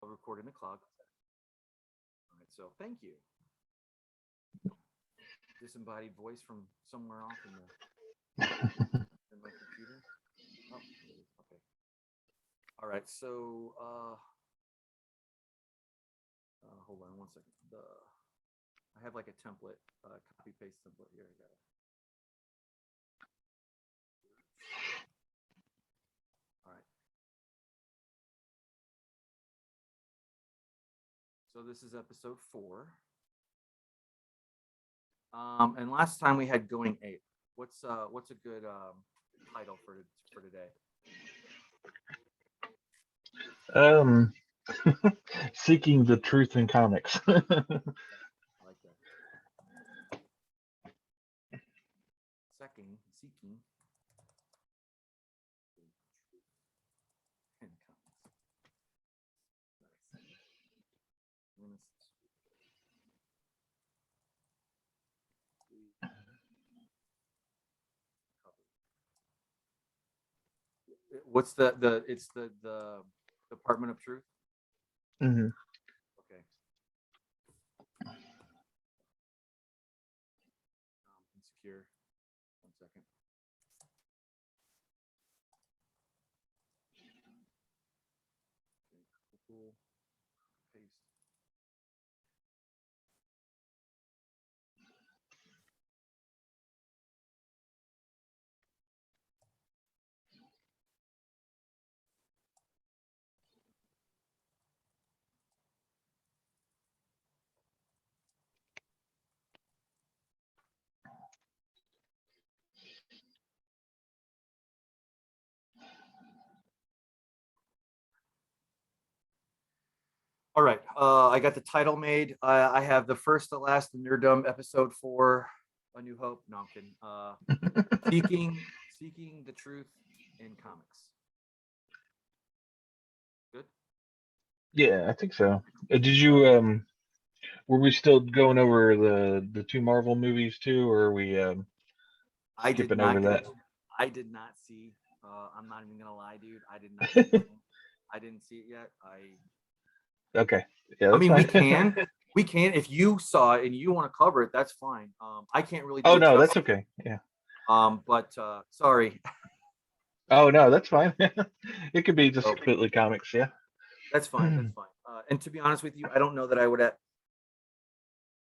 I'll record in the cloud. All right, so thank you. Disembodied voice from somewhere off in my computer. Oh, okay. All right, so hold on one second. I have like a template, copy paste template here. I got it. All right. So this is episode 4. And last time we had Going Ape. What's a good title for today? Seeking the truth in comics. I like that. Seeking. In comics. What's it's the Department of Truth? Mm-hmm. Okay. Insecure. 1 second. Okay, cool. Paste. All right, I got the title made. I have the first to last, the Nerdom episode 4, A New Hope. No, I'm kidding. Seeking the truth in comics. Good. Yeah, I think so. Did you were we still going over the 2 Marvel movies too, or are we I did skipping not over get. that? I did not see. I'm not even gonna lie, dude. I did not. See I didn't see it yet. Okay. Yeah, I that's mean, fine. we can. If you saw it and you want to cover it, that's fine. I can't really do Oh it no, justice. that's okay. Yeah. But sorry. Oh no, that's fine. It could be just So, completely comics, yeah. that's fine. That's fine. And to be honest with you, I don't know that I would.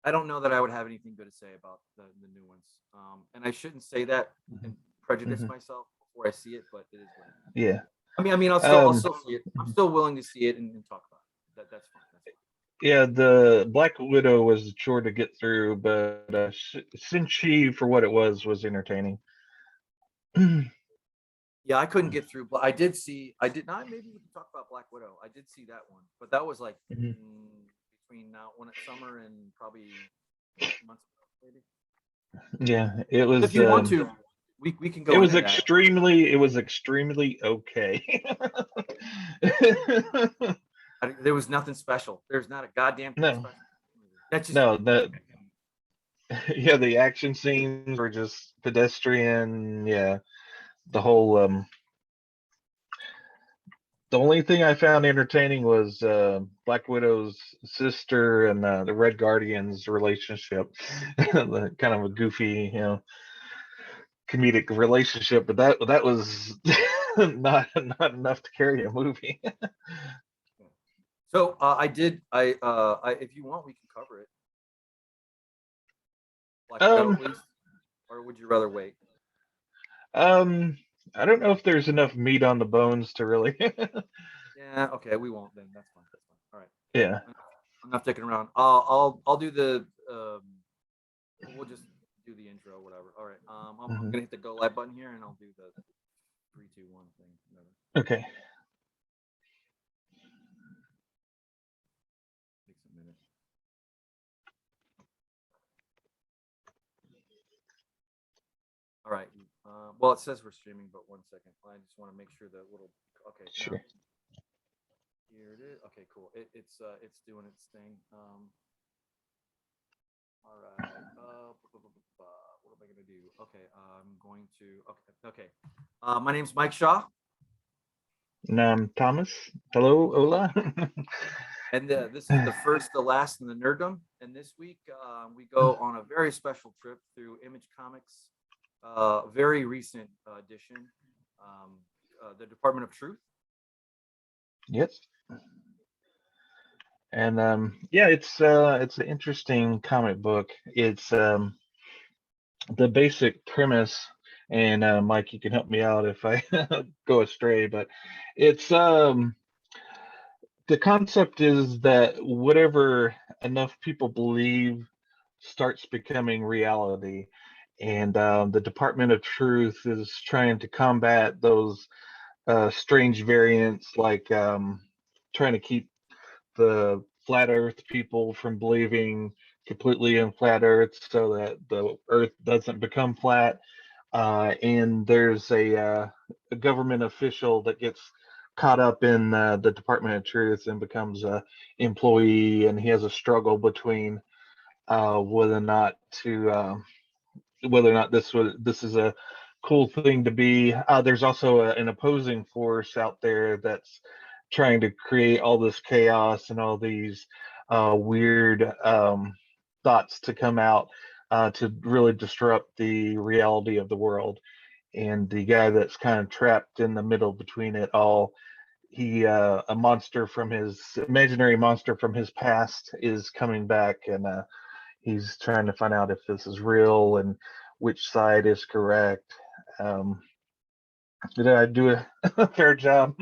I don't know that I would have anything good to say about the new ones. And I shouldn't say that and prejudice Mhm. myself before I see it, but it is what it is. Yeah. I mean, I'll still see it. I'm still willing to see it and talk about it. That's fine. That's fine. Yeah, the Black Widow was a chore to get through, but Shang-Chi, for what it was entertaining. Yeah, I couldn't get through, but I did see. I did not. Maybe we can talk about Black Widow. I did see that one, but that was like Mhm. between now when it's summer and probably 8 months ago, maybe. Yeah, it If was. you want to, we can It go was into that. extremely okay. There was nothing special. There's not a goddamn thing No, special. That's just no, that yeah, the action scenes were just pedestrian. Yeah, the whole the only thing I found entertaining was Black Widow's sister and the Red Guardian's relationship. The kind of a goofy, comedic relationship, but that was not enough to carry a movie. so. I did. If you want, we can cover it. Black Widow, um, please, or would you rather wait? um, I don't know if there's enough meat on the bones to really. Yeah. Okay. We won't then. That's fine. That's fine. All right. Yeah. I'm not sticking around. I'll do the. We'll just do the intro, whatever. All right. I'm Hmm. gonna hit the go live button here, and I'll do the 3, 2, 1 thing. Whatever. Okay. Takes a minute. All right. Well, it says we're streaming, but 1 second. I just want to make sure that little. Okay. Now Sure. here it is. Okay. Cool. It's doing its thing. All right. What am I gonna do? Okay. I'm going to. Okay. Okay. My name's Mike Shaw. And I'm Thomas. Hello, Ola. And this is the first, the last in the Nerdom. And this week we go on a very special trip through Image Comics, very recent edition, um, the Department of Truth. Yes. And yeah, it's an interesting comic book. It's the basic premise, and Mike, you can help me out if I go astray, but it's the concept is that whatever enough people believe starts becoming reality. And the Department of Truth is trying to combat those strange variants, like trying to keep the flat Earth people from believing completely in flat Earth, so that the Earth doesn't become flat. And there's a government official that gets caught up in the Department of Truth and becomes a employee, and he has a struggle between whether or not to whether or not this is a cool thing to be. There's also an opposing force out there that's trying to create all this chaos and all these weird thoughts to come out to really disrupt the reality of the world. And the guy that's kind of trapped in the middle between it all, he a monster from his imaginary monster from his past is coming back, and he's trying to find out if this is real and which side is correct. Um, did I do a fair job?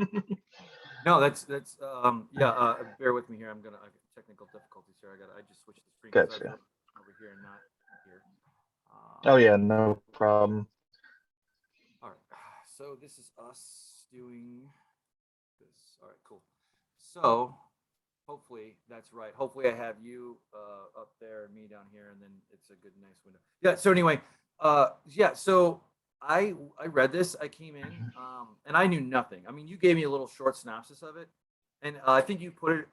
No, that's yeah. Bear with me here. I get technical difficulties here. I just switched the screen because I was Gotcha. over here and not here. Oh yeah, no problem. All right. So this is us doing this. All right, cool. So hopefully that's right. Hopefully I have you up there and me down here, and then it's a good, nice window. Yeah. So anyway, yeah. So I read this. I came in, and I knew nothing. I mean, you gave me a little short synopsis of it, and I think you put it.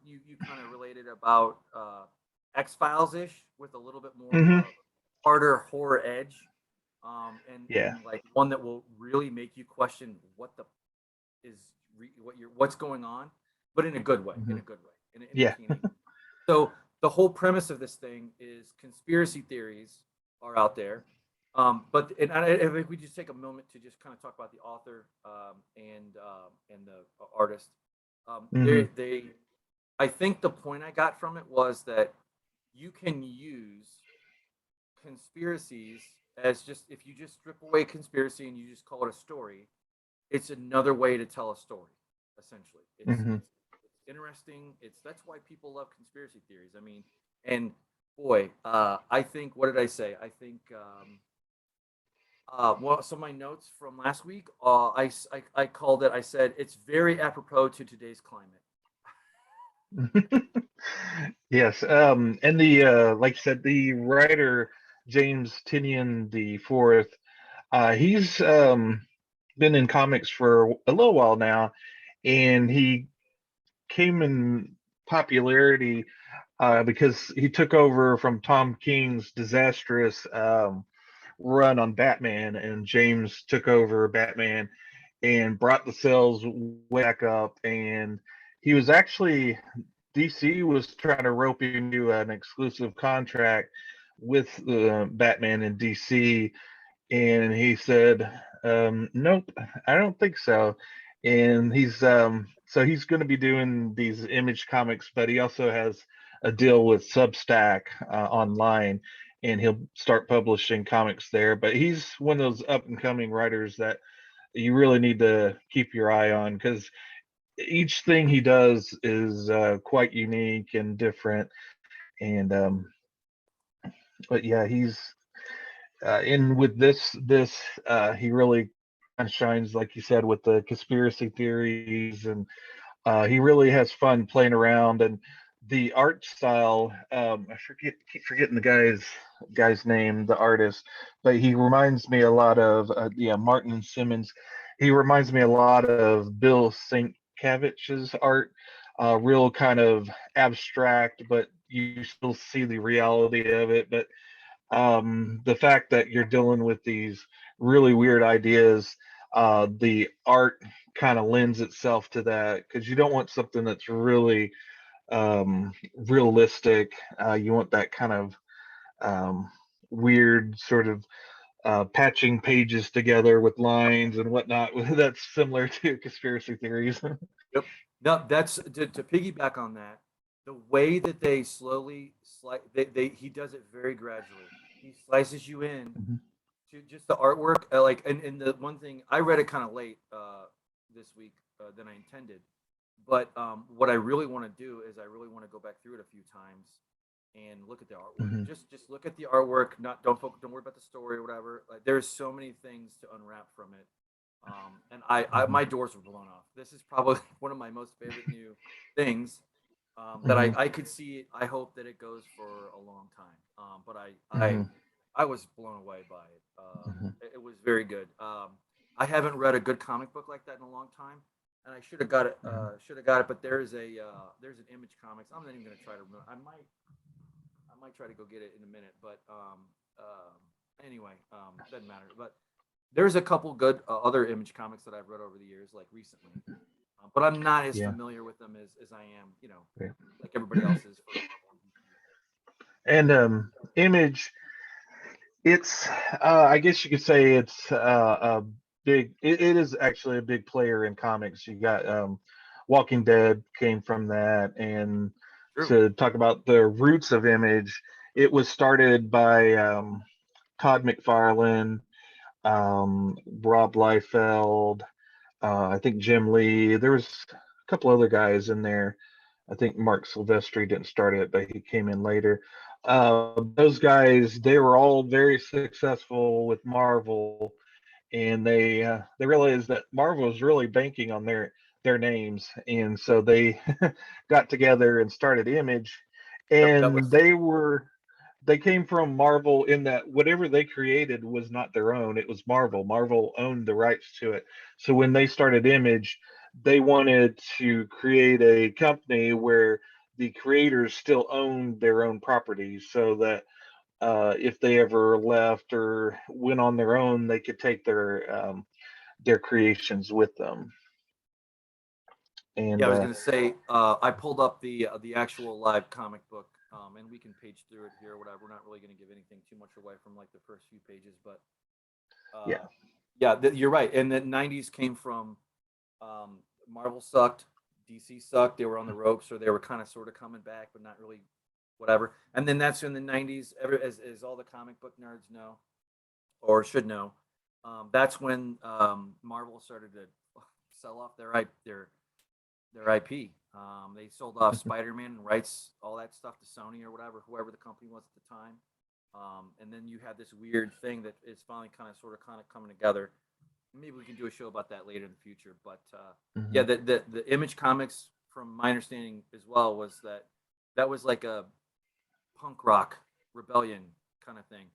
You kind of related about X-Files ish with a little bit more of Hmm. a harder horror edge, Yeah. and like one that will really make you question what the is what's going on, but in a good way, in Hmm. a good way, in an Yeah. entertaining way. So the whole premise of this thing is conspiracy theories are out there. If we just take a moment to just kind of talk about the author and the artist, Hmm. I think the point I got from it was that you can use conspiracies as just if you just strip away conspiracy and you just call it a story, it's another way to tell a story. Essentially, Hmm. it's interesting. It's that's why people love conspiracy theories. I mean, and boy, I think what did I say? I think well, so my notes from last week, I called it. I said it's very apropos to today's climate. Yes. And the like I said, the writer James Tinian the fourth, he's been in comics for a little while now, and he came in popularity because he took over from Tom King's disastrous run on Batman, and James took over Batman and brought the sales way back up. And he was actually DC was trying to rope him into an exclusive contract with Batman and DC, and he said, "Nope, I don't think so." And he's going to be doing these Image comics, but he also has a deal with Substack online, and he'll start publishing comics there. But he's one of those up and coming writers that you really need to keep your eye on, because each thing he does is quite unique and different. And but yeah, he's in with this he really kind of shines, like you said, with the conspiracy theories, and he really has fun playing around. And the art style, I keep forgetting the guy's name, the artist, but he reminds me a lot of yeah, Martin Simmons. He reminds me a lot of Bill Sienkiewicz's art, real kind of abstract, but you still see the reality of it. But the fact that you're dealing with these really weird ideas, the art kind of lends itself to that, because you don't want something that's really realistic. You want that kind of weird sort of patching pages together with lines and whatnot. That's similar to conspiracy theories. Yep. No, that's to piggyback on that. The way that they slowly he does it very gradually. He slices you in Mhm, to just the artwork. Like, and the one thing I read it kind of late this week than I intended, but what I really want to do is I really want to go back through it a few times and look at the artwork. mhm, Just look at the artwork. Not don't worry about the story or whatever. Like, there's so many things to unwrap from it. And I mhm, my doors were blown off. This is probably one of my most favorite new things that mhm, I could see. I hope that it goes for a long time. But mhm, I was blown away by it. mhm, It was very good. I haven't read a good comic book like that in a long time, and I should have got it. mhm. Should have got it. But there's an Image Comics. I'm not even gonna try to. I might try to go get it in a minute. But anyway, doesn't matter. But there's a couple good other Image Comics that I've read over the years, like recently. But I'm not as Yeah. familiar with them as I am, Yeah. like everybody else is for Marvel and DC. And Image, it's I guess you could say it's a big. It is actually a big player in comics. You got Walking Dead came from that, and True. to talk about the roots of Image, it was started by Todd McFarlane, Rob Liefeld, I think Jim Lee. There was a couple other guys in there. I think Mark Silvestri didn't start it, but he came in later. Those guys, they were all very successful with Marvel, and they realized that Marvel was really banking on their names, and so they got together and started Image, Yep. That and was they came from Marvel in that whatever they created was not their own. It was Marvel. Marvel owned the rights to it. So when they started Image, they wanted to create a company where the creators still owned their own properties, so that if they ever left or went on their own, they could take their creations with them. Yeah. And I was gonna say I pulled up the actual live comic book, and we can page through it here or whatever. We're not really gonna give anything too much away from like the first few pages, but yeah. yeah, you're right. And the '90s came from Marvel sucked, DC sucked. They were on the ropes, or they were kind of sort of coming back, but not really, whatever. And then that's in the '90s. As all the comic book nerds know or should know, that's when Marvel started to sell off their IP. They sold off Spider-Man and rights, all that stuff to Sony or whatever, whoever the company was at the time. And then you had this weird thing that is finally kind of coming together. Maybe we can do a show about that later in the future. But yeah, Hmm. the Image Comics, from my understanding as well, was that was like a punk rock rebellion kind of thing.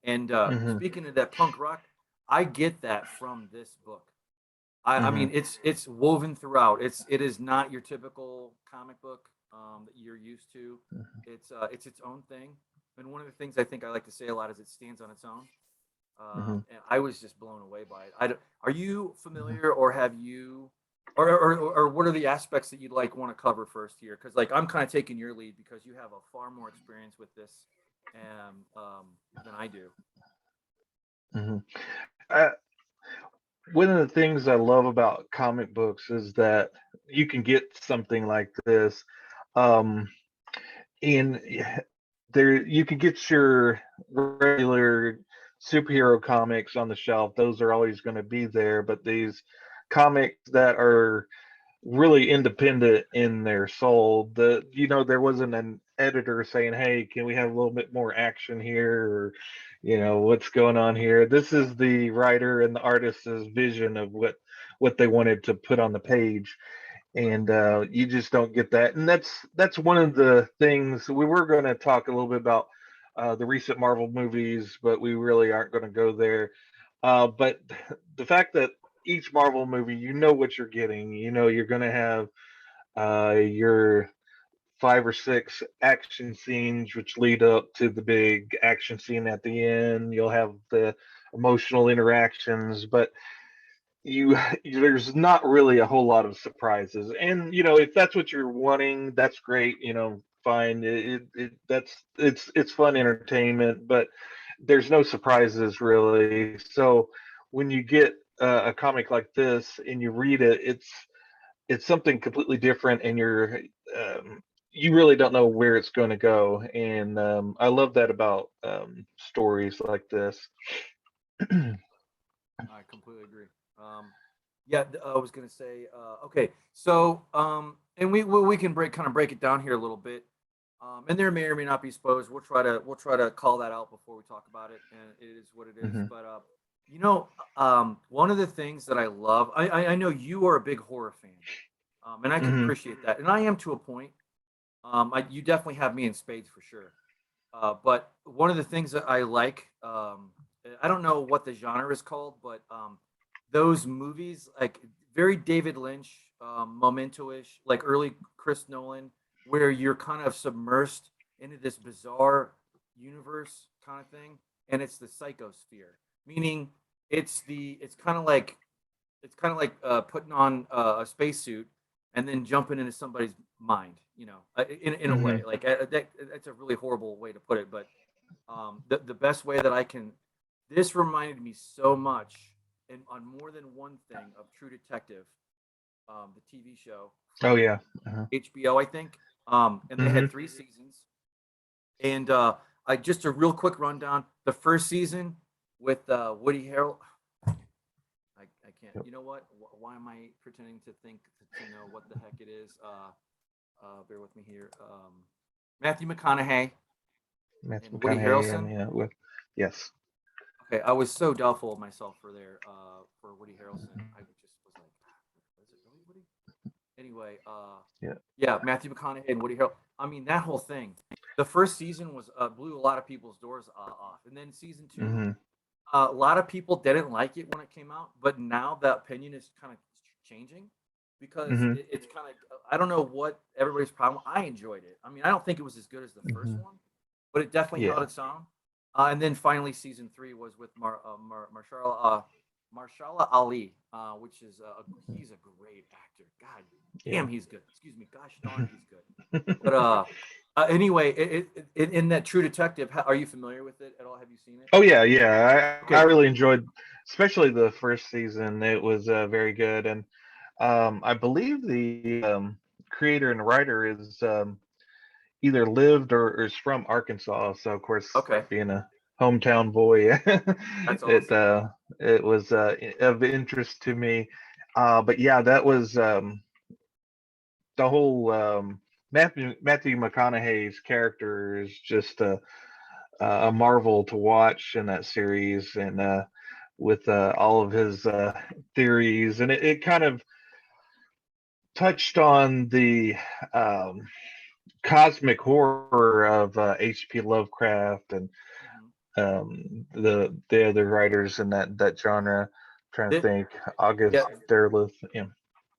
And Hmm. speaking of that punk rock, I get that from this book. I Hmm. mean, it's woven throughout. It is not your typical comic book that you're used to. It's its own thing. And one of the things I think I like to say a lot is it stands on its own. Hmm. And I was just blown away by it. Are you Hmm. familiar, or have you, or what are the aspects that you'd like want to cover first here? Because like I'm kind of taking your lead because you have a far more experience with this than I do. Hmm. Uh, One of the things I love about comic books is that you can get something like this. Um, in there, you can get your regular superhero comics on the shelf. Those are always going to be there, but these comics that are really independent in their soul. There wasn't an editor saying, "Hey, can we have a little bit more action here?" or what's going on here. This is the writer and the artist's vision of what they wanted to put on the page, and you just don't get that. And that's one of the things we were going to talk a little bit about the recent Marvel movies, but we really aren't going to go there. But the fact that each Marvel movie, you know what you're getting. You know you're going to have your 5 or 6 action scenes, which lead up to the big action scene at the end. You'll have the emotional interactions, but you there's not really a whole lot of surprises, and if that's what you're wanting, that's great. Fine. It's fun entertainment, but there's no surprises really. So when you get a comic like this and you read it, it's something completely different, and you really don't know where it's going to go, and I love that about stories like this. I completely agree. Yeah, I was gonna say. Okay, so and we can break it down here a little bit. And there may or may not be spoilers. We'll try to call that out before we talk about it, and it is what it is. Hmm. But you know, one of the things that I love, I know you are a big horror fan, and I can Hmm. appreciate that, and I am to a point. You definitely have me in spades for sure. But one of the things that I like, I don't know what the genre is called, but those movies, like very David Lynch, Memento-ish, like early Chris Nolan, where you're kind of submersed into this bizarre universe kind of thing, and it's the psychosphere, meaning it's kind of like putting on a spacesuit and then jumping into somebody's mind, in a way. Hmm. Like that's a really horrible way to put it, but the best way that I can. This reminded me so much, and on more than one thing, of True Detective, the TV show Oh from yeah. Uh-huh. HBO, I think. And they had Hmm. 3 seasons. And I just a real quick rundown. The first season with Woody Harrel. I can't. You know what? Why am I pretending to think to know what the heck it is? Bear with me here. Matthew McConaughey Matthew and Woody McConaughey, and Harrelson. yes. Okay, I was so doubtful of myself for Woody Harrelson. I just was like, "Ah, is it really Woody?" Anyway, Yeah. yeah, Matthew McConaughey and Woody Harrelson. I mean, that whole thing. The first season was blew a lot of people's doors off, and then season two, Hmm. a lot of people didn't like it when it came out, but now that opinion is kind of changing because Hmm. it's kind of I don't know what everybody's problem. I enjoyed it. I mean, I don't think it was as good as the first Hmm. one, but it definitely held Yeah. its own. And then finally, season three was with Marshala Ali, which is he's a great actor. God Yeah. damn, he's good. Excuse me. Gosh darn, he's good. But anyway, in that True Detective, are you familiar with it at all? Have you seen it? Oh yeah, yeah. I Okay, really enjoyed, especially the first season. It was very good, and I believe the creator and writer is either lived or is from Arkansas. So of course, okay, being a hometown boy, that's it awesome. it was of interest to me. But yeah, that was the whole Matthew McConaughey's character is just a marvel to watch in that series, and with all of his theories, and it kind of touched on the um, cosmic horror of H.P. Lovecraft and Mhm. the other writers in that genre. Trying to The, think, August yeah, Derleth. Yeah.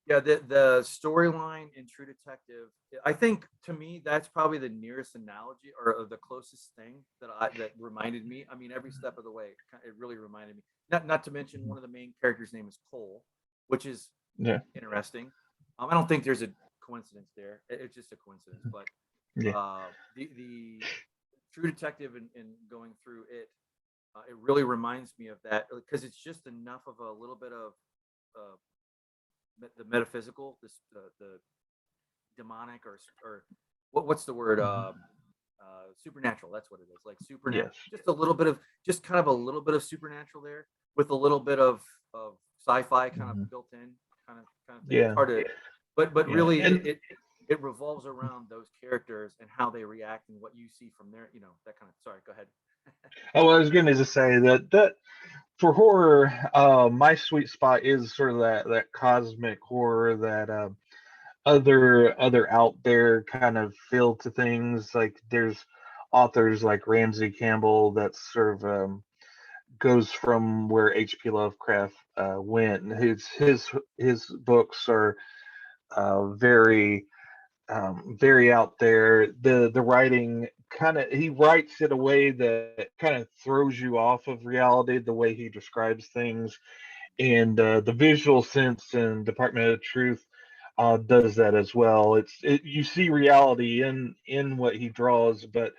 yeah. The storyline in True Detective, I think to me that's probably the nearest analogy or the closest thing that reminded me. I mean, every step of the way, it really reminded me. Not to mention one of the main characters' name is Cole, which is Yeah. interesting. I don't think there's a coincidence there. It's just a coincidence, but Yeah. the True Detective and going through it, it really reminds me of that because it's just enough of a little bit of uh, the metaphysical, the demonic or what's the word? Hmm. Supernatural. That's what it is. Like supernatural. Yes. Just a little bit of just kind of a little bit of supernatural there with a little bit of sci-fi kind of Hmm. built in, kind of thing. It's Yeah. hard to, but Yeah. really And it revolves around those characters and how they react and what you see from there. That kind of. Sorry, go ahead. oh, I was going to just say that for horror, my sweet spot is sort of that cosmic horror, that other out there kind of feel to things. Like there's authors like Ramsey Campbell that sort of goes from where H.P. Lovecraft went. And his books are very very out there. The writing kind of, he writes in a way that kind of throws you off of reality, the way he describes things, and the visual sense and Department of Truth does that as well. You see reality in what he draws, but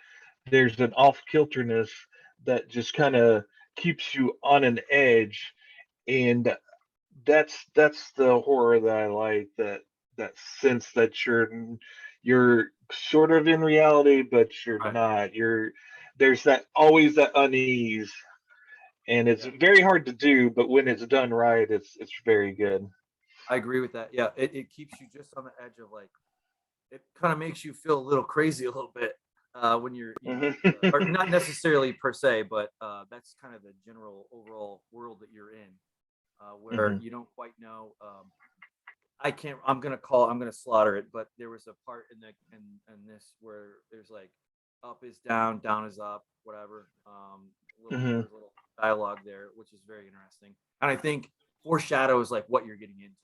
there's an off kilterness that just kind of keeps you on an edge, and that's the horror that I like. That sense that you're sort of in reality, but you're Right. not. There's that always that unease, and it's Yeah. very hard to do, but when it's done right, it's very good. I agree with that. Yeah. It keeps you just on the edge of like, it kind of makes you feel a little crazy a little bit when you're, or Mhm. not necessarily per se, but that's kind of the general overall world that you're in, where Mhm. you don't quite know. I can't. I'm gonna slaughter it. But there was a part in this where there's like up is down, down is up, whatever. Mhm. There's a little dialogue there, which is very interesting, and I think foreshadows like what you're getting into.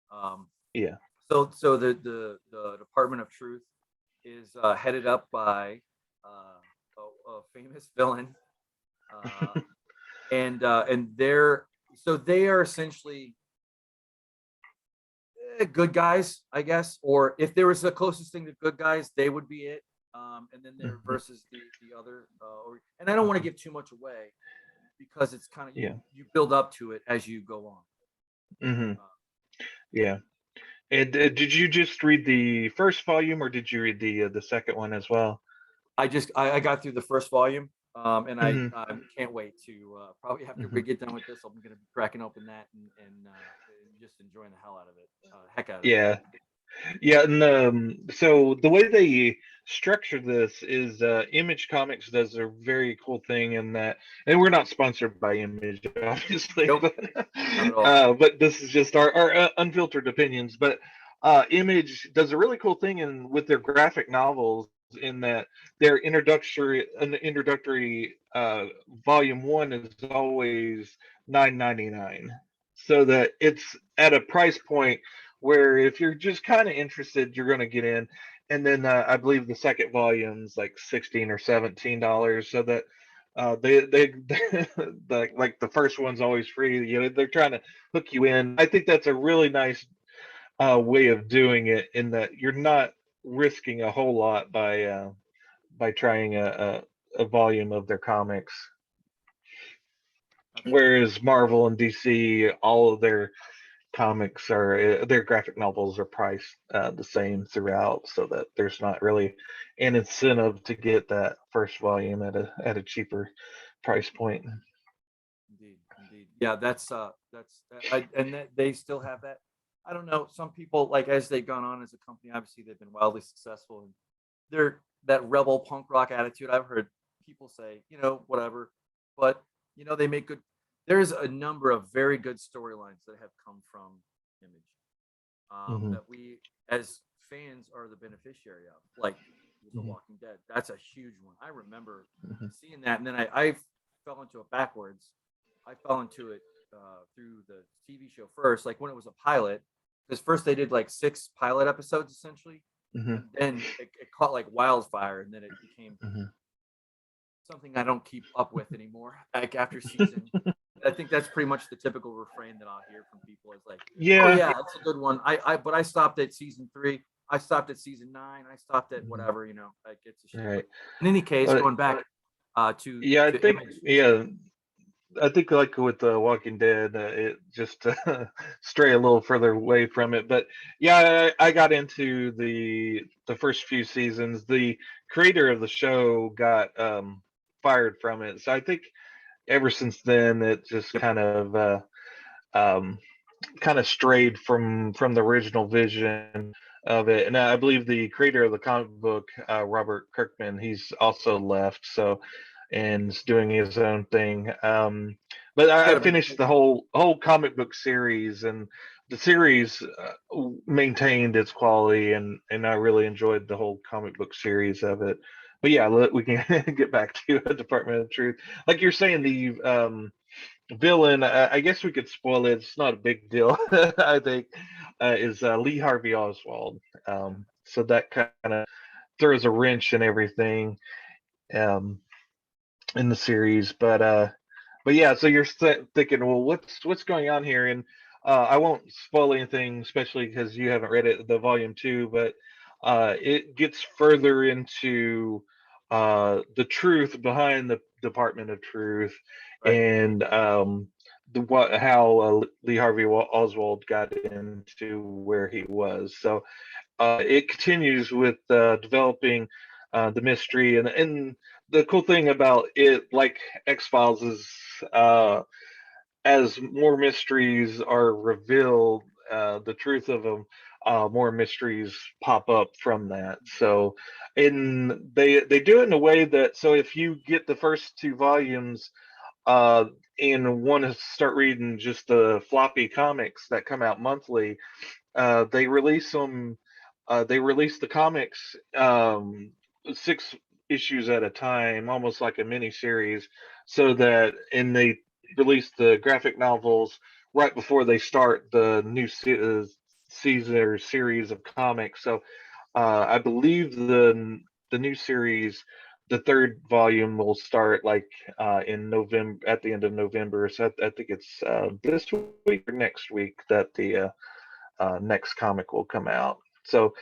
Um, Yeah. so the Department of Truth is headed up by a famous villain, uh, and they are essentially good guys, I guess. Or if there was the closest thing to good guys, they would be it. And then there Mhm. versus the other. And I don't want to give too much away because it's kind of Yeah. you build up to it as you go on. Mhm. Uh, Yeah. And did you just read the first volume, or did you read the second one as well? I got through the first volume, and Mhm. I can't wait to probably after we Mhm. get done with this, I'm going to be cracking open that and just enjoying the hell out of it, heck out of it. Yeah. Yeah, and so the way they structure this is Image Comics does a very cool thing in that, and we're not sponsored by Image, obviously, Nope, not at all. but this is just our unfiltered opinions. But Image does a really cool thing in with their graphic novels in that their introductory volume one is always 9.99, so that it's at a price point where if you're just kind of interested, you're going to get in. And then I believe the second volume's like $16 or $17, so that they like the first one's always free. They're trying to hook you in. I think that's a really nice way of doing it in that you're not risking a whole lot by trying a volume of their comics. Absolutely. Whereas Marvel and DC, all of their graphic novels are priced the same throughout, so that there's not really an incentive to get that first volume at a cheaper price point. Indeed, indeed. Yeah, that's and that they still have that. I don't know. Some people like as they've gone on as a company, obviously they've been wildly successful, and they're that rebel punk rock attitude. I've heard people say, whatever, but they make good. There's a number of very good storylines that have come from Image, Hmm. that we as fans are the beneficiary of, like The Hmm. Walking Dead. That's a huge one. I remember Hmm. seeing that, and then I fell into it backwards. I fell into it through the TV show first, like when it was a pilot, because first they did like 6 pilot episodes essentially, Hmm. and then it caught like wildfire, and then it became Hmm. something I don't keep up with anymore. Like after season, I think that's pretty much the typical refrain that I'll hear from people is like, "Oh Yeah. yeah, it's a good one." But I stopped at season 3. I stopped at season 9. I stopped at Mhm. whatever, like it's a shit. But Right. in any case, But going back yeah, to Image, I think like with The Walking Dead, it just stray a little further away from it. But yeah, I got into the first few seasons. The creator of the show got fired from it, so I think ever since then it just um, kind of strayed from the original vision of it. And I believe the creator of the comic book, Robert Kirkman, he's also left. So and is doing his own thing. But he's I got a big finished the whole comic book series, and the series maintained its quality, and I really enjoyed the whole comic book series of it. But yeah, we can get back to Department of Truth. Like you're saying, the villain, I guess we could spoil it. It's not a big deal, I think, is Lee Harvey Oswald. So that kind of throws a wrench in everything um, in the series. But but yeah, so you're thinking, well, what's going on here? And I won't spoil anything, especially because you haven't read it, the volume two, but it gets further into the truth behind the Department of Truth, Right. and the what how Lee Harvey Oswald got into where he was. So it continues with developing the mystery, and the cool thing about it, like X Files, is uh, as more mysteries are revealed, the truth of them, more mysteries pop up from that. So, in they do it in a way that, so if you get the first two volumes uh, and want to start reading just the floppy comics that come out monthly, they release them. They release the comics 6 issues at a time, almost like a mini series, so that and they release the graphic novels right before they start the new season or series of comics. So I believe the new series, the third volume, will start like in November, at the end of November. So I think it's this week or next week that the next comic will come out. So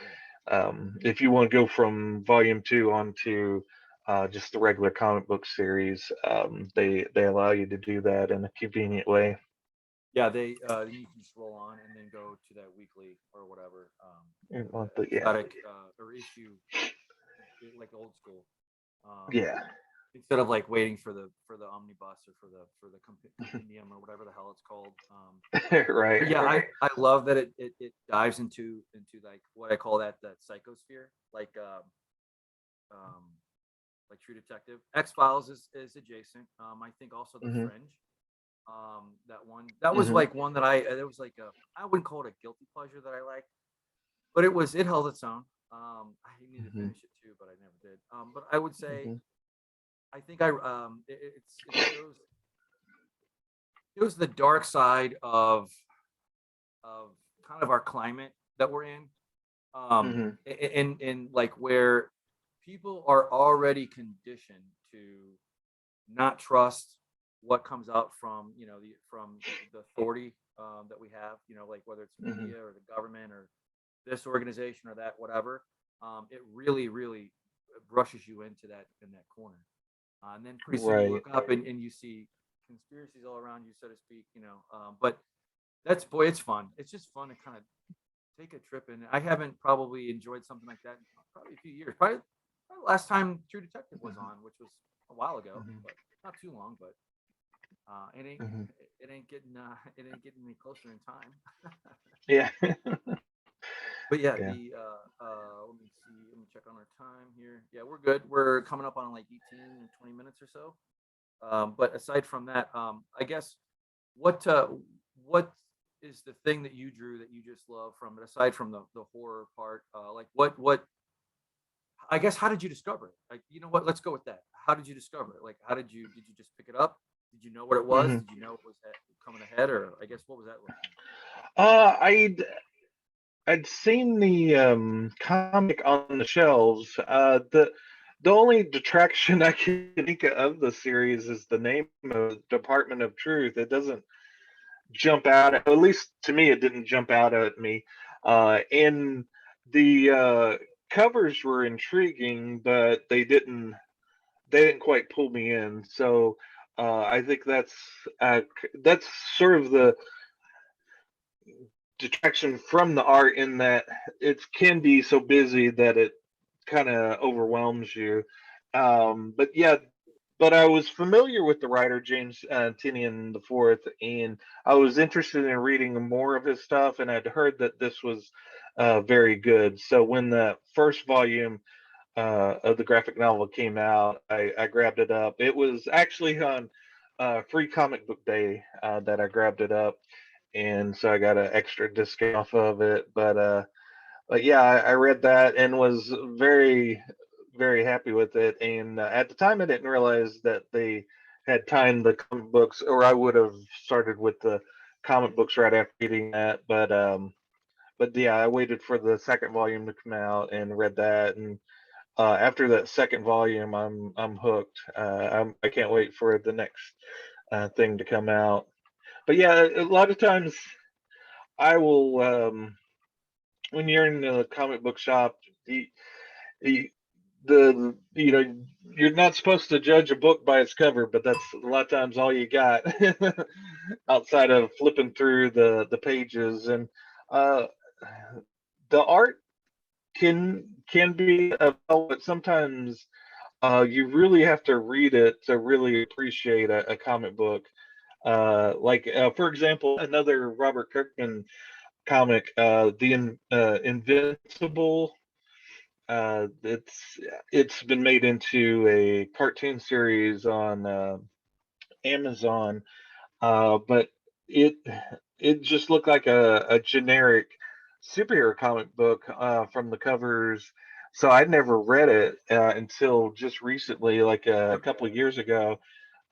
Cool. if you want to go from volume two on to just the regular comic book series, they allow you to do that in a convenient way. Yeah, they you can just roll on and then go to that weekly or whatever, Yeah, episodic or issue, like old school. Um, yeah, Instead of like waiting for the omnibus or for the compendium or whatever the hell it's called. right. But yeah, I love that it dives into like what I call that psychosphere, um, like True Detective. X Files is adjacent. I think also The Hmm. Fringe. That was Hmm. like one that it was like a, I wouldn't call it a guilty pleasure that I liked, but it held its own. I needed to Hmm. finish it too, but I never did. But I would say Hmm. I think it shows the dark side of kind of our climate that we're in. Hmm. In like where people are already conditioned to not trust what comes out from from the authority that we have. Like whether it's Hmm. media or the government or this organization or that whatever. It really brushes you into that corner, and then pretty soon you Right. look up and you see conspiracies all around you, so to speak. But that's boy, it's fun. It's just fun to kind of take a trip in. I haven't probably enjoyed something like that in probably a few years. Probably last time True Detective was on, which was a while ago, Hmm. but not too long. But it ain't Hmm. it ain't getting any closer in time. Yeah. But yeah, Yeah. the let me see. Let me check on our time here. Yeah, we're good. We're coming up on like 18, 20 minutes or so. But aside from that, I guess what what is the thing that you drew that you just love from it, aside from the horror part? Like what I guess how did you discover it? Like, you know what? Let's go with that. How did you discover it? Like, how did you just pick it up? Did you know what it was? Hmm. Did you know it was coming ahead, or I guess what was that looking I'd seen the comic on the shelves. The only detraction I can think of the series is the name of Department of Truth. It doesn't jump out at least to me. It didn't jump out at me. And the covers were intriguing, but they didn't quite pull me in. So I think that's sort of the detraction from the art, in that it can be so busy that it kind of overwhelms you. But yeah, but I was familiar with the writer James Tinian the Fourth, and I was interested in reading more of his stuff, and I'd heard that this was very good. So when the first volume of the graphic novel came out, I grabbed it up. It was actually on Free Comic Book Day that I grabbed it up, and so I got an extra discount off of it. But yeah, I read that and was very happy with it. And at the time, I didn't realize that they had timed the comic books, or I would have started with the comic books right after reading that. But yeah, I waited for the second volume to come out and read that. And after that second volume, I'm hooked. I can't wait for the next thing to come out. But yeah, a lot of times I will, when you're in the comic book shop, the, you know, you're not supposed to judge a book by its cover, but that's a lot of times all you got outside of flipping through the pages. And uh, the art can be a but sometimes you really have to read it to really appreciate a comic book. For example, another Robert Kirkman comic, Invincible. It's been made into a cartoon series on Amazon, but it it just looked like a generic superhero comic book from the covers. So I'd never read it until just recently, like a Yep. couple of years ago.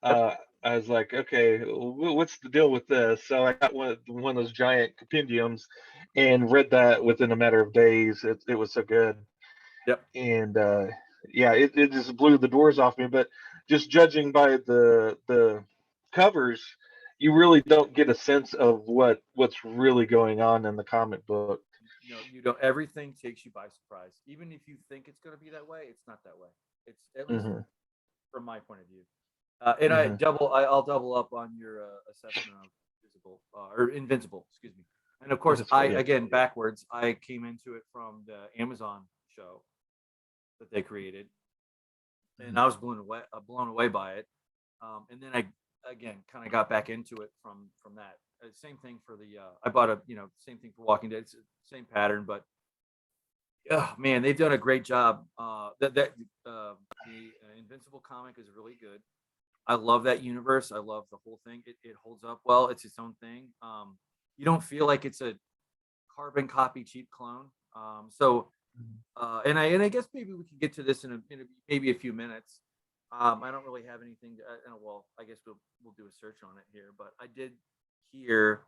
Yep. uh, I was like, okay, what's the deal with this? So I got one of those giant compendiums and read that within a matter of days. It was so good. Yep. And yeah, it just blew the doors off me. But just judging by the covers, you really don't get a sense of what's really going on in the comic book. No, you don't. Everything takes you by surprise. Even if you think it's going to be that way, it's not that way. It's at least Hmm. from my point of view. And Hmm. I'll double up on your assessment of visible or invincible, excuse me. And of course, I Invincible, yeah. again backwards. I came into it from the Amazon show that they created, and I was blown away by it. And then I again kind of got back into it from that. Same thing for the I bought a same thing for Walking Dead. It's the same pattern, but oh man, they've done a great job. The Invincible comic is really good. I love that universe. I love the whole thing. It holds up well. It's its own thing. You don't feel like it's a carbon copy cheap clone. And I guess maybe we can get to this maybe a few minutes. I don't really have anything. Well, I guess we'll do a search on it here. But I did hear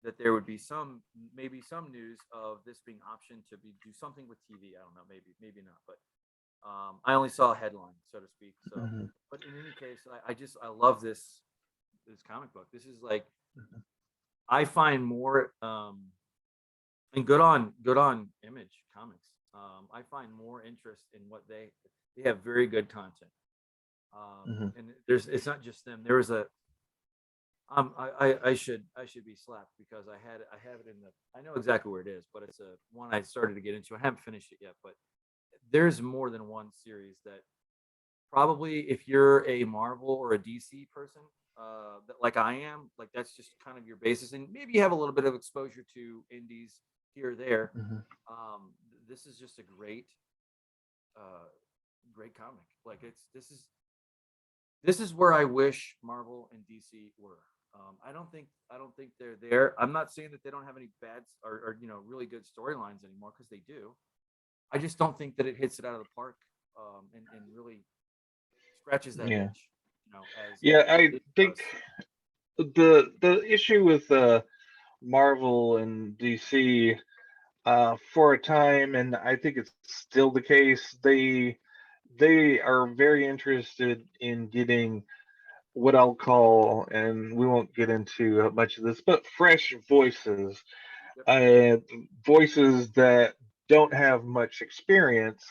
that there would be maybe some news of this being optioned to do something with TV. I don't know, maybe not, but I only saw a headline, so to speak. So, Hmm. but in any case, I love this comic book. This is like I find more and good on Image Comics. I find more interest in what they have very good content. Hmm. And it's not just them. There was a I should be slapped because I have it in the I know exactly where it is, but it's a one I started to get into. I haven't finished it yet, but there's more than one series that probably if you're a Marvel or a DC person, like I am, like that's just kind of your basis, and maybe you have a little bit of exposure to indies here or there. Hmm. This is just a uh, great comic. Like this is where I wish Marvel and DC were. I don't think they're there. I'm not saying that they don't have any bad or really good storylines anymore because they do. I just don't think that it hits it out of the park and really scratches that Yeah, itch, as yeah. I it think does. the issue with Marvel and DC, for a time, and I think it's still the case. They are very interested in getting what I'll call, and we won't get into much of this, but fresh voices, Yep. uh, voices that don't have much experience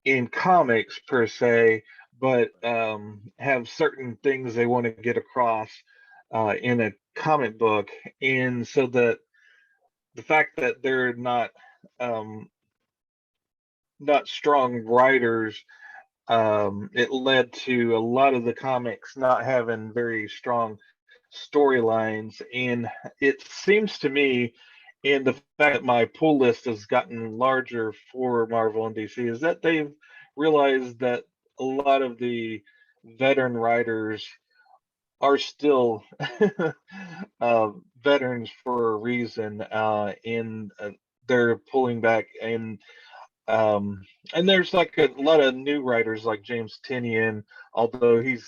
in comics per se, but have certain things they want to get across in a comic book, and so that the fact that they're um, not strong writers, it led to a lot of the comics not having very strong storylines. And it seems to me, and the fact that my pull list has gotten larger for Marvel and DC, is that they've realized that a lot of the veteran writers are still veterans for a reason, and they're pulling back. And there's like a lot of new writers like James Tinian, although he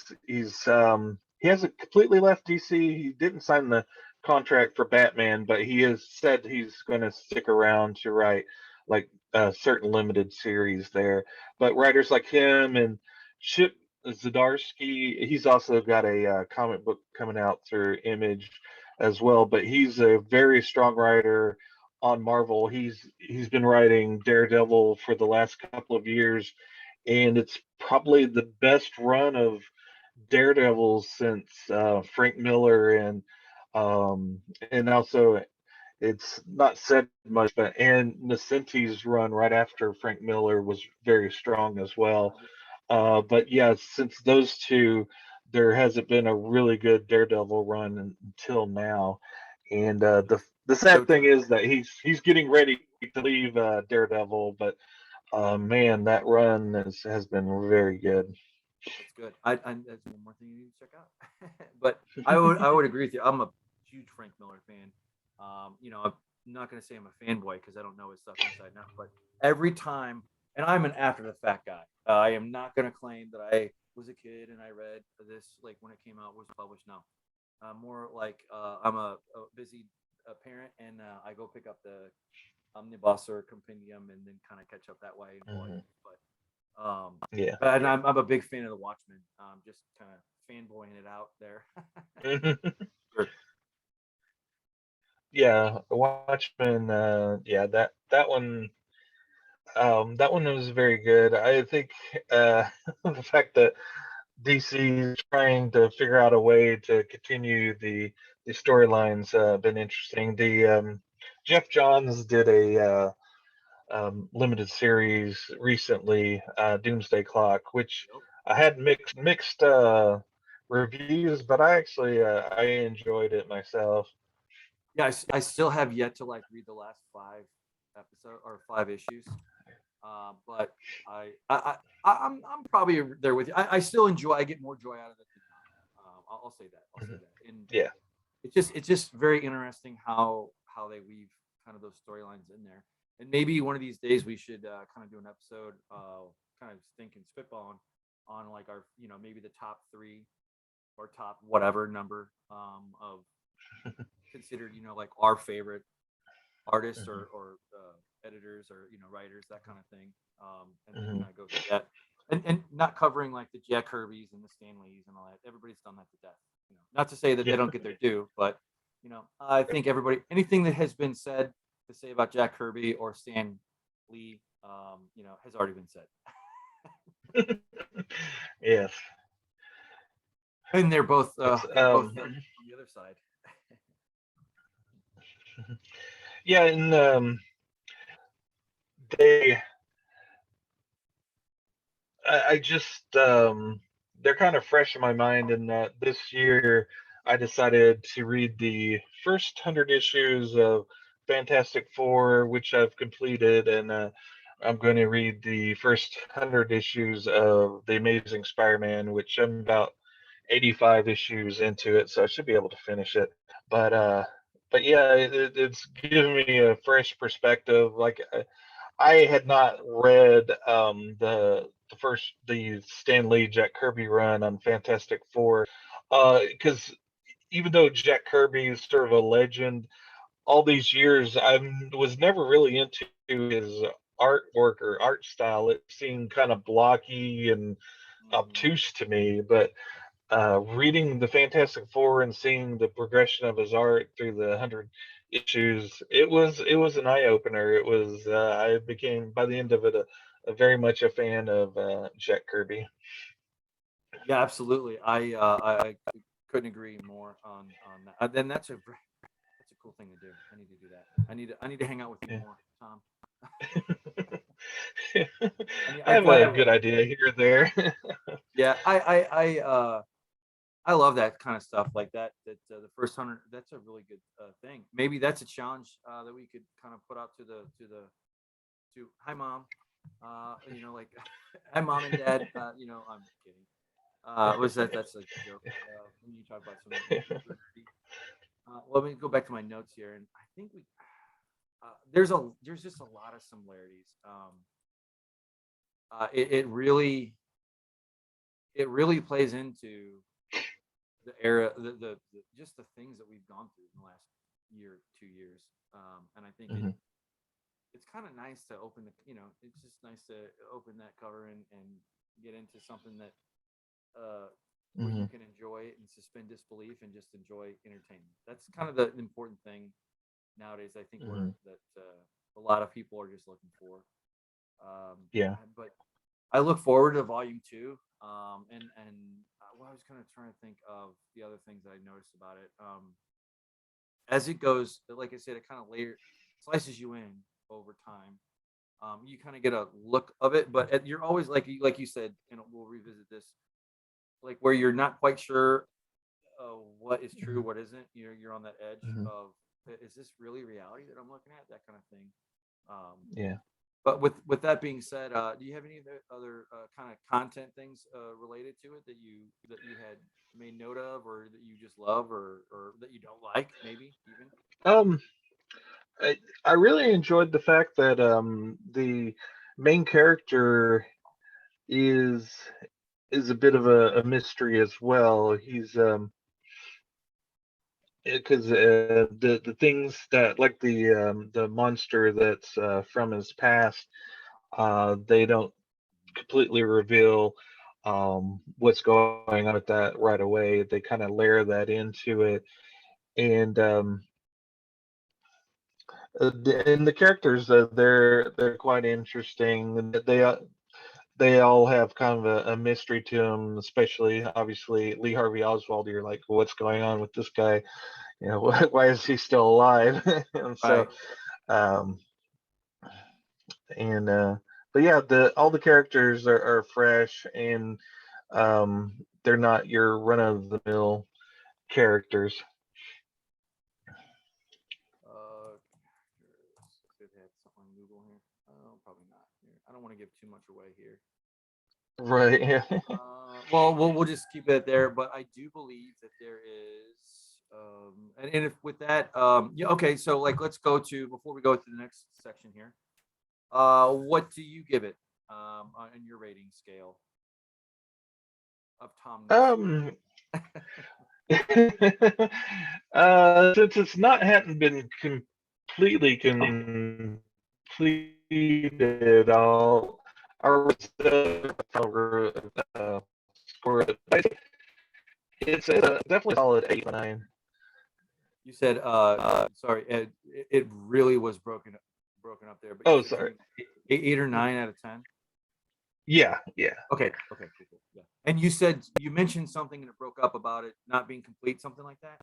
hasn't completely left DC. He didn't sign the contract for Batman, but he has said he's going to stick around to write like certain limited series there. But writers like him and Chip Zdarsky. He's also got a comic book coming out through Image as well, but he's a very strong writer on Marvel. He's been writing Daredevil for the last couple of years, and it's probably the best run of Daredevil since Frank Miller and also it's not said much, but and Nascenti's run right after Frank Miller was very strong as well. But yeah, since those two, there hasn't been a really good Daredevil run until now. And the So sad thing is that he's getting ready to leave Daredevil, but man, that run has been very good. that's good. That's one more thing you need to check out. But I would agree with you. I'm a huge Frank Miller fan. I'm not gonna say I'm a fanboy because I don't know his stuff inside and out, but every time, and I'm an after the fact guy. I am not gonna claim that I was a kid and I read this like when it came out was published. No, more like I'm a busy parent and I go pick up the omnibus or compendium and then kind of catch up that way in volume. Mhm. But Yeah. and I'm a big fan of the Watchmen. Just kind of fanboying it out there. Sure. Yeah, Watchmen. Yeah, that one was very good. I think the fact that DC is trying to figure out a way to continue the storylines been interesting. The Jeff Johns did a limited series recently, Doomsday Clock, which Yep. I had mixed reviews, but I enjoyed it myself. Yeah, I still have yet to like read the last 5 episode or 5 issues. But I'm probably there with you. I still enjoy. I get more joy out of it than not. I'll say that. I'll say Mhm. that. And Yeah. it's just very interesting how they weave kind of those storylines in there. And maybe one of these days we should kind of do an episode, kind of thinking spitballing on like our maybe the top three or top whatever number of considered like our favorite artists Mhm. or editors or writers, that kind of thing, and then Mhm. kind of go through that, and not covering like the Jack Kirby's and the Stanleys and all that. Everybody's done that to death. Not to say that they Yeah. don't get their due, but I think everybody, anything that has been said to say about Jack Kirby or Stan Lee, has already been said, Yes. and they're both Yes. on the other side. Yeah, and they I just they're kind of fresh in my mind in that this year I decided to read the first 100 issues of Fantastic Four, which I've completed, and I'm going to read the first 100 issues of The Amazing Spider-Man, which I'm about 85 issues into it, so I should be able to finish it. But uh, but yeah, it's given me a fresh perspective. I had not read the Stan Lee Jack Kirby run on Fantastic Four, because even though Jack Kirby is sort of a legend, all these years I was never really into his artwork or art style. It seemed kind of blocky and Mhm. obtuse to me, but reading the Fantastic Four and seeing the progression of his art through the 100 issues, it was an eye opener. It was I became by the end of it a very much a fan of Jack Kirby. Yeah, absolutely. I couldn't agree more on that. Then that's a cool thing to do. I need to do that. I need to hang out with you Yeah. more, Tom. I I have feel like a good idea here or there. yeah, I love that kind of stuff like that. That the first 100. That's a really good thing. Maybe that's a challenge that we could kind of put out to hi mom, like hi mom and dad. I'm kidding. Was that's a joke when you talk about something super nerdy. Let me go back to my notes here, and I think there's just a lot of similarities. It really plays into the era, the just the things that we've gone through in the last year, 2 years, and I think Mhm. it's kind of nice to open it's just nice to open that cover and get into something that where you Mhm. can enjoy it and suspend disbelief and just enjoy entertainment. That's kind of the important thing nowadays. I think Mhm. a lot of people are just looking for. Yeah. But I look forward to volume two. Well, I was kind of trying to think of the other things that I noticed about it. As it goes, like I said, it kind of layer slices you in over time. You kind of get a look of it, but you're always like you said, and we'll revisit this, like where you're not quite sure what is true, Mhm. what isn't. You're on that edge Mhm. of is this really reality that I'm looking at? That kind of thing. Um, Yeah. but with that being said, do you have any other kind of content things related to it that you had made note of, or that you just love, or that you don't like, maybe even? Um, I really enjoyed the fact that the main character is is a bit of a mystery as well. He's because the things that like the monster that's from his past, they don't completely reveal what's going on with that right away. They kind of layer that into it, and and the characters, they're quite interesting. And they all have kind of a mystery to them, especially obviously Lee Harvey Oswald. You're like, what's going on with this guy? You know, why is he still alive? And so, Right. um, and but yeah, the all the characters are fresh, and they're not your run of the mill characters. If it had something on Google here. Oh, probably not. Here, I don't want to give too much away here. Right. Yeah. Well, we'll just keep it there. But I do believe that there is, and if with that, yeah, okay. So like, let's go to before we go to the next section here. What do you give it on your rating scale of Tom Nook's um since it's not hadn't been completely completed, I'll score it. It's definitely solid 8 or 9. You said, sorry, it really was broken up there. But you Oh, said sorry. something eight or nine out of 10. Yeah, yeah. Okay. Okay. Cool. Cool. Yeah. And you said you mentioned something and it broke up about it not being complete, something like that.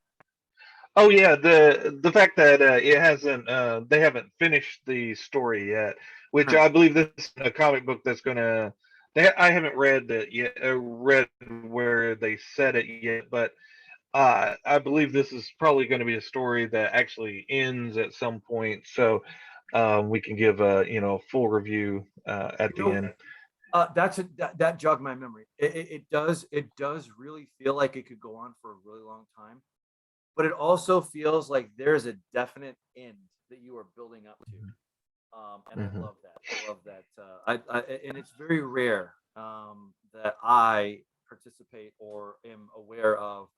Oh yeah, the fact that it hasn't they haven't finished the story yet, which Right. I believe this is a comic book that's gonna. I haven't read that yet. Read where they said it yet, but I believe this is probably going to be a story that actually ends at some point, so we can give a full review at You the know, end. that jogged my memory. It does really feel like it could go on for a really long time, but it also feels like there's a definite end that you are building up to. And I Hmm. love that. I love that. And it's very rare that I participate or am aware of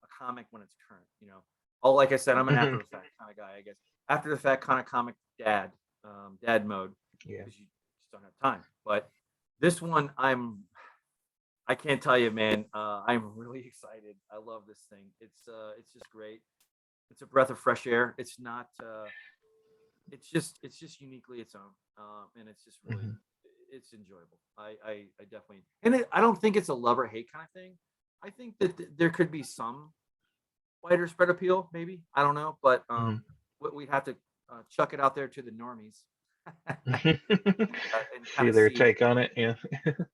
a comic when it's current. Oh, like I said, I'm an Hmm. after the fact kind of guy. I guess after the fact kind of comic dad mode, Yeah. because you just don't have time. But this one, I can't tell you, man. I'm really excited. I love this thing. It's just great. It's a breath of fresh air. It's not. It's just uniquely its own, and it's just really Hmm. it's enjoyable. I definitely, and I don't think it's a love or hate kind of thing. I think that there could be some wider spread appeal, maybe, I don't know, but Hmm. we have to chuck it out there to the normies and kind See of their see. take on it. Yeah.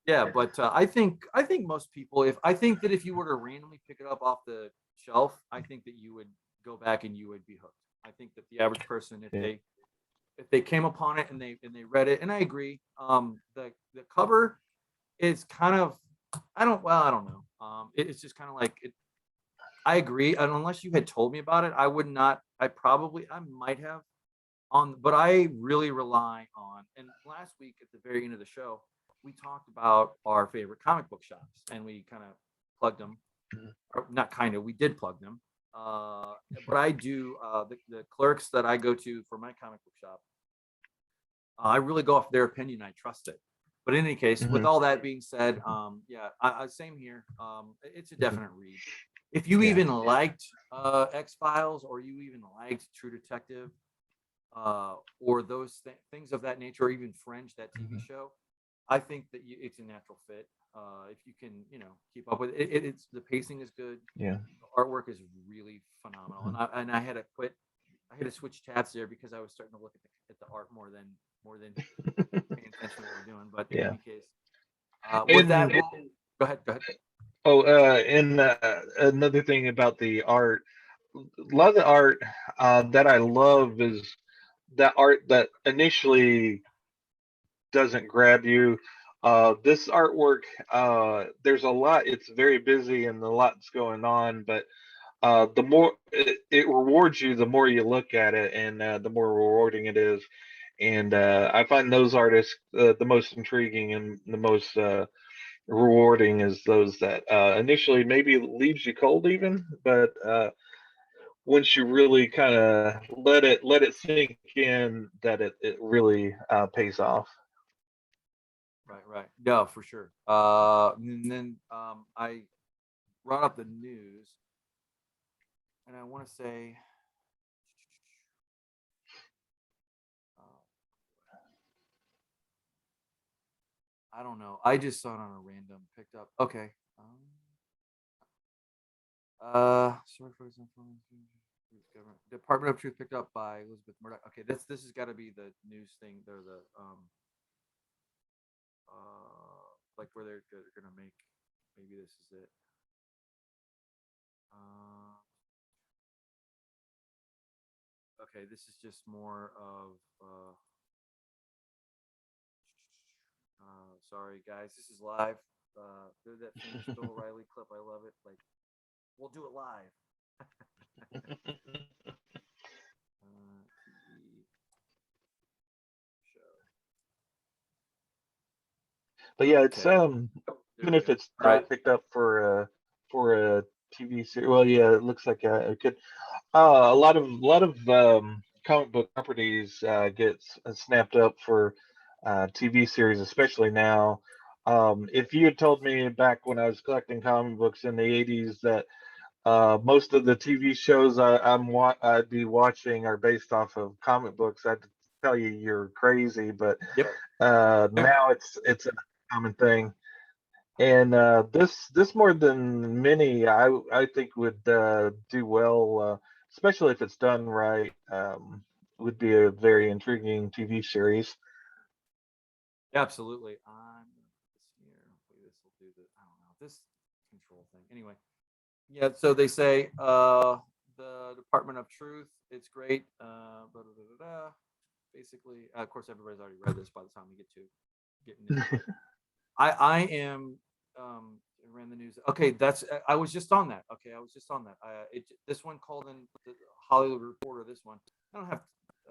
Yeah, but I think most people, if I think that if you were to randomly pick it up off the shelf, I think that you would go back and you would be hooked. I think that the average person, Yeah. if they came upon it and they read it, and I agree, the cover is kind of, I don't know, it's just kind of like it. I agree, and unless you had told me about it, I would not. I might have on, but I really rely on. And last week at the very end of the show, we talked about our favorite comic book shops, and we kind of plugged them, or not kind of. We did plug them. But I do the clerks that I go to for my comic book shop. I really go off their opinion. I trust it. But in any case, with Mhm. all that being said, yeah, same here. It's a Mhm. definite read. If you Yeah. even liked X-Files, or you even liked True Detective, or those things of that nature, or even Fringe, that TV Mhm. show, I think that it's a natural fit. If you can, keep up with it. It's the pacing is good. Yeah. The artwork is really phenomenal, Mhm. and I had to quit. I had to switch tabs there because I was starting to look at the art more than paying attention to what we're doing. But in Yeah. any case, with that, And go ahead. Go ahead. and another thing about the art, a lot of the art that I love is that art that initially doesn't grab you. This artwork, there's a lot. It's very busy and a lot's going on, but the more it rewards you, the more you look at it, and the more rewarding it is. And I find those artists the most intriguing and the most rewarding is those that initially maybe leaves you cold even, but once you really kind of let it sink in, that it really pays off. Right, right. No, for sure. And then I brought up the news, and I want to say, uh, I don't know. I just saw it on a random picked up. Okay. Sorry for this information. Department of Truth picked up by Elizabeth Murdoch. Okay, this has got to be the news thing. They're the like where they're gonna make. Maybe this is it. Uh, okay, this is just more of. Sorry guys, this is live. There's that famous Bill O'Reilly clip. I love it. Like, we'll do it live. TV show. But yeah, it's Okay. Oh, there even we if go. it's All right. picked up for a TV series. Well, yeah, it looks like it could. A lot of comic book properties gets snapped up for TV series, especially now. If you had told me back when I was collecting comic books in the '80s that most of the TV shows I'd be watching are based off of comic books, I'd tell you you're crazy. But Yep. Yep. now it's a common thing. And this more than many, I think would do well, especially if it's done right. Would be a very intriguing TV series. Absolutely. I'm gonna put this here. Hopefully this will do the. I don't know this control thing. Anyway, yeah. So they say the Department of Truth. It's great. Blah, blah, blah, blah, blah. Basically, of course, everybody's already read this by the time we get to getting into it. I am ran the news. Okay, that's I was just on that. Okay, I was just on that. This one called in the Hollywood Reporter. This one I don't have.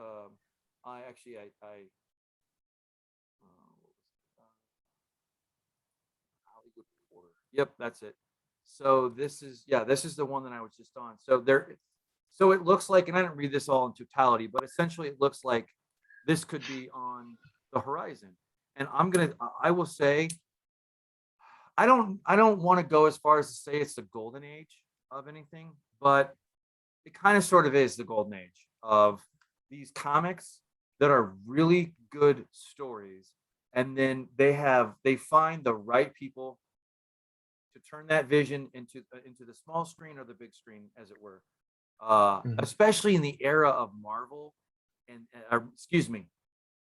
Um, I actually what was it? Hollywood Reporter. Yep, that's it. So this is the one that I was just on. So it looks like, and I didn't read this all in totality, but essentially it looks like this could be on the horizon. And I will say, I don't want to go as far as to say it's the golden age of anything, but it kind of sort of is the golden age of these comics that are really good stories, and then they find the right people to turn that vision into the small screen or the big screen, as it were. Mhm. Especially in the era of Marvel, and excuse me,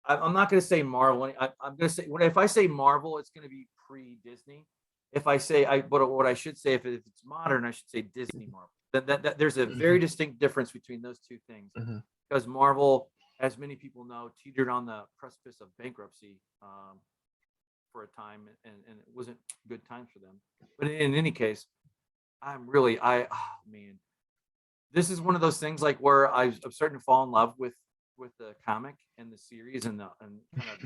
I'm not going to say Marvel. I'm going to say, if I say Marvel, it's going to be pre Disney. If I say but what I should say, if it's modern, I should say Disney Marvel. That there's a very Mhm. distinct difference between those two things, Mhm. because Marvel, as many people know, teetered on the precipice of bankruptcy for a time, and it wasn't good times for them. But in any case, oh man, this is one of those things like where I'm starting to fall in love with the comic and the series and kind of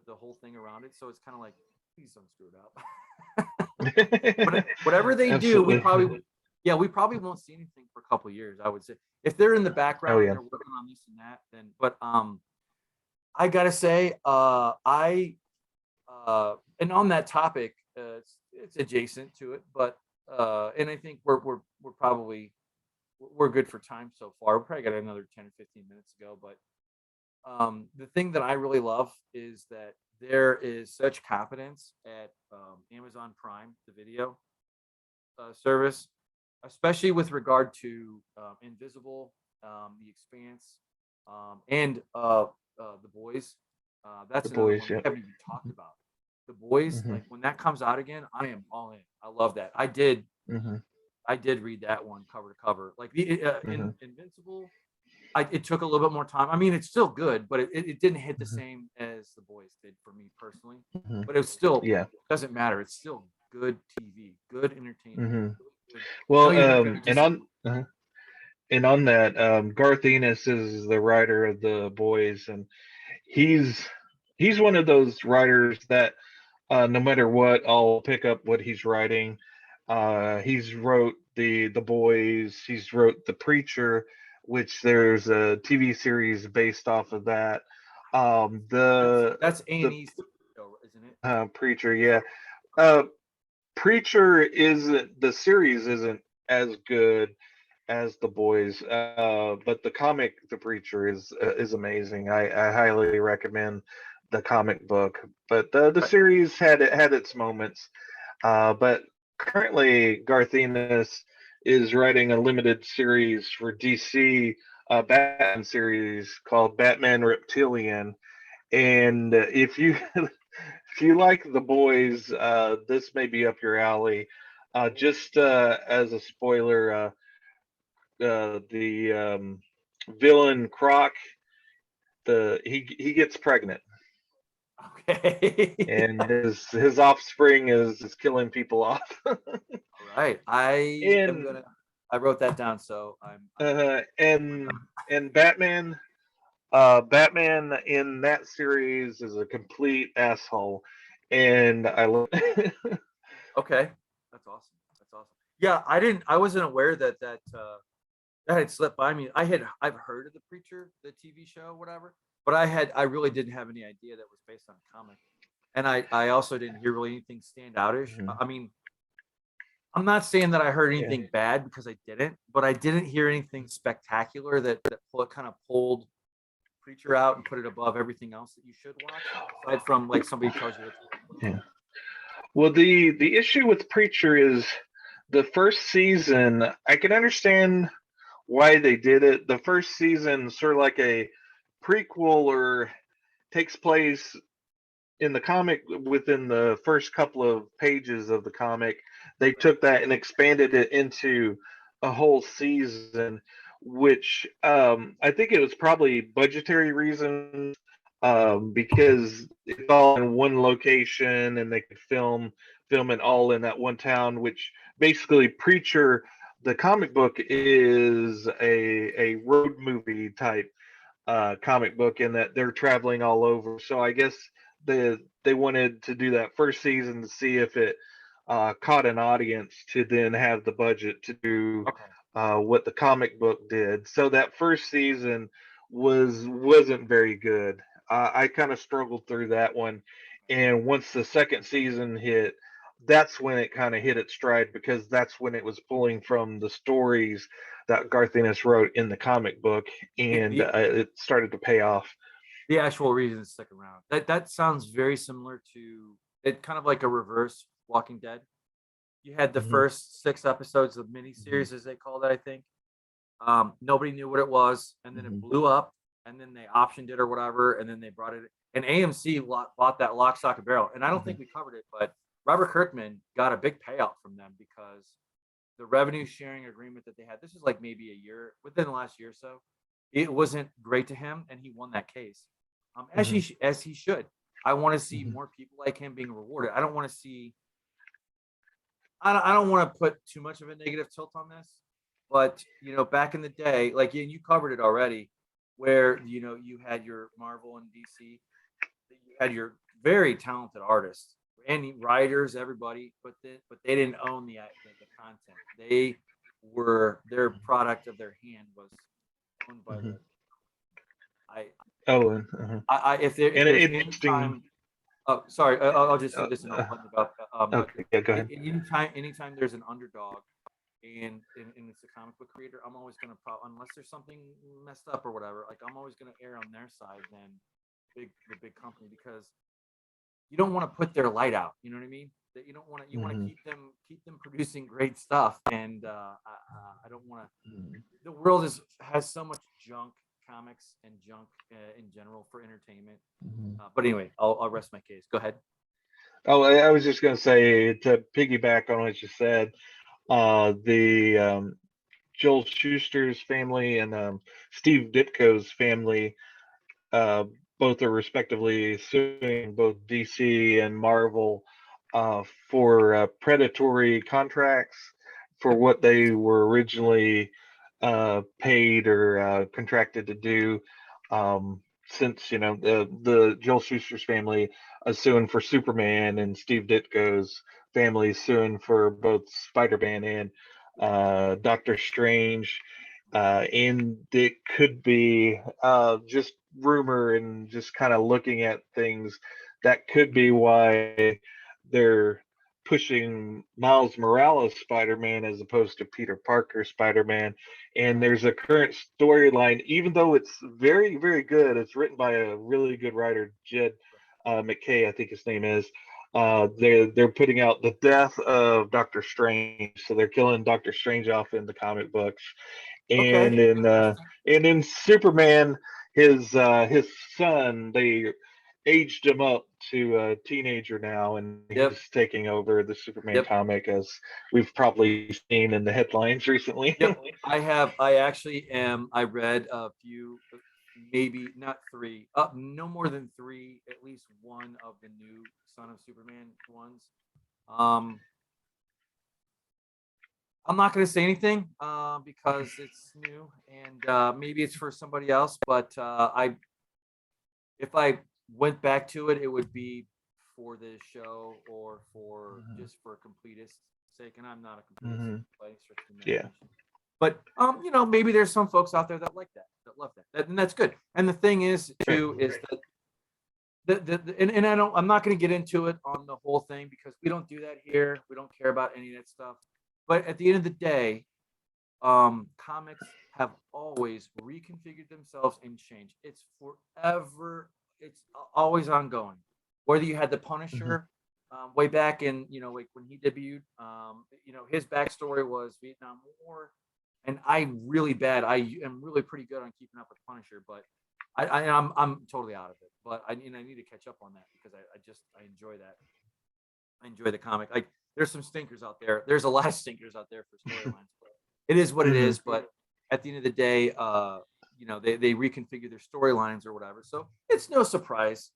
the whole thing around it. So it's kind of like, please don't screw it up. Whatever they do, Absolutely. we probably won't see anything for a couple of years. I would say if they're in the Oh background and yeah. they're working on this and that, then. But I gotta say, I And on that topic, it's adjacent to it, but and I think we're probably we're good for time so far. We probably got another 10 or 15 minutes to go, but the thing that I really love is that there is such competence at Amazon Prime, the video service, especially with regard to Invisible, The Expanse, and The Boys. The That's another boys, one we yep. haven't even talked about. The Boys, Hmm. like when that comes out again, I am all in. I love that. Hmm. I did read that one cover to cover. Like the Hmm. Invincible, it took a little bit more time. I mean, it's still good, but it didn't hit the Hmm. same as The Boys did for me personally. Hmm. But it was still Yeah. doesn't matter. It's still good TV, good entertainment. Hmm. Good. I know Well, you're gonna disagree. and on that, Garth Ennis is the writer of the boys, and he's he's one of those writers that no matter what, I'll pick up what he's writing. He's wrote the boys. He's wrote the Preacher, which there's a TV series based off of that. That's The A&E's show, isn't it? Preacher, yeah. Uh, Preacher isn't the series isn't as good as the boys, but the comic, The Preacher, is amazing. I highly recommend the comic book, but the Right. series had its moments. But currently, Garth Ennis is writing a limited series for DC, Batman series called Batman Reptilian. And if you like the boys, this may be up your alley. Just as a spoiler, the villain Croc, the he gets pregnant, Okay. and his offspring is killing people off. All right. I am and gonna. I wrote that down, so I'm uh, and remember. and Batman in that series is a complete asshole, and I love. Okay, that's awesome. That's awesome. Yeah, I didn't. I wasn't aware that had slipped by me. I've heard of the Preacher, the TV show, whatever, but I really didn't have any idea that was based on a comic, and I also didn't hear really anything stand outish. Mhm. I mean, I'm not saying that I heard Yeah. anything bad because I didn't, but I didn't hear anything spectacular that kind of pulled Preacher out and put it above everything else that you should watch, aside from like somebody tells you what to Yeah. do. Well, the issue with Preacher is the first season. I can understand why they did it. The first season, sort of like a prequel, or takes place in the comic within the first couple of pages of the comic. They Right. took that and expanded it into a whole season, which I think it was probably budgetary reasons, because it's all in one location and they could film it all in that one town. Which basically, Preacher, the comic book, is a road movie type comic book, in that they're traveling all over. So I guess they wanted to do that first season to see if it caught an audience, to then have the budget to do Okay. what the comic book did. So that first season wasn't very good. I kind of struggled through that one, and once the second season hit, that's when it kind of hit its stride, because that's when it was pulling from the stories that Garth Ennis wrote in the comic book, The, and the it started to pay off. the actual reason to stick around. That sounds very similar to it, kind of like a reverse Walking Dead. You had the Hmm. first 6 episodes of Hmm. miniseries, as they called it, I think. Nobody knew what it was, and then it Hmm. blew up, and then they optioned it or whatever, and then they brought it. And AMC bought that lock, stock, and barrel. And I don't Hmm. think we covered it, but Robert Kirkman got a big payout from them because the revenue sharing agreement that they had. This is like maybe a year within the last year or so. It wasn't great to him, and he won that case. Hmm. As he should. I want to see Hmm. more people like him being rewarded. I don't want to see. I don't want to put too much of a negative tilt on this, but back in the day, like you covered it already, where you had your Marvel and DC, you had your very talented artists and writers, everybody, but they didn't own the content. They were their product of their hand was owned by Hmm. the. I Oh, and if and there's any interesting. time Oh, sorry. I'll just say Uh, this and I'll uh, button it up. But okay, yeah, go ahead. anytime there's an underdog, and it's a comic book creator, I'm always gonna unless there's something messed up or whatever. Like I'm always gonna err on their side than the big company because you don't want to put their light out. You know what I mean? That you don't want to. You want to Hmm. keep them producing great stuff, and I don't want to. The world has so much junk comics and junk in general for entertainment. Hmm. But anyway, I'll rest my case. Go ahead. Oh, I was just going to say to piggyback on what you said. The Joel Schuster's family and Steve Ditko's family, uh, both are respectively suing both DC and Marvel for predatory contracts for Yep. what they were originally paid or contracted to do. Since the Joel Schuster's family is suing for Superman, and Steve Ditko's family is suing for both Spider-Man and Doctor Strange, and it could be just rumor and just kind of looking at things that could be why they're pushing Miles Morales Spider-Man as opposed to Peter Parker Spider-Man. And there's a current storyline, even though it's very, very good. It's written by a really good writer, Jed McKay, I think his name is. They're putting out the death of Doctor Strange, so they're killing Doctor Strange off in the comic books, and Okay. Interesting. in Superman, his son, they aged him up to a teenager now, and Yep. he's taking over the Superman Yep. comic, as we've probably seen in the headlines recently. Yep. I have. I actually am. I read a few, maybe not three, no more than three, at least one of the new Son of Superman ones. Um, I'm not going to say anything because it's new and maybe it's for somebody else. But if I went back to it, it would be for this show or for just for completist sake. And I'm not a completist Hmm. by any stretch of the Yeah. imagination. But maybe there's some folks out there that like that love that, and that's good. And the thing is, Sure. too, is that and I'm not going to get into it on the whole thing because we don't do that here. We don't care about any of that stuff. But at the end of the day, comics have always reconfigured themselves and changed. It's forever. It's always ongoing. Whether you had the Hmm. Punisher way back in, like when he debuted, his backstory was Vietnam War, and I'm really bad. I am really pretty good on keeping up with Punisher, but I'm totally out of it. But I need to catch up on that because I enjoy that. I enjoy the comic. Like there's some stinkers out there. There's a lot of stinkers out there for storylines. But it is what it Hmm. is. But at the end of the day, they reconfigure their storylines or whatever. So it's no surprise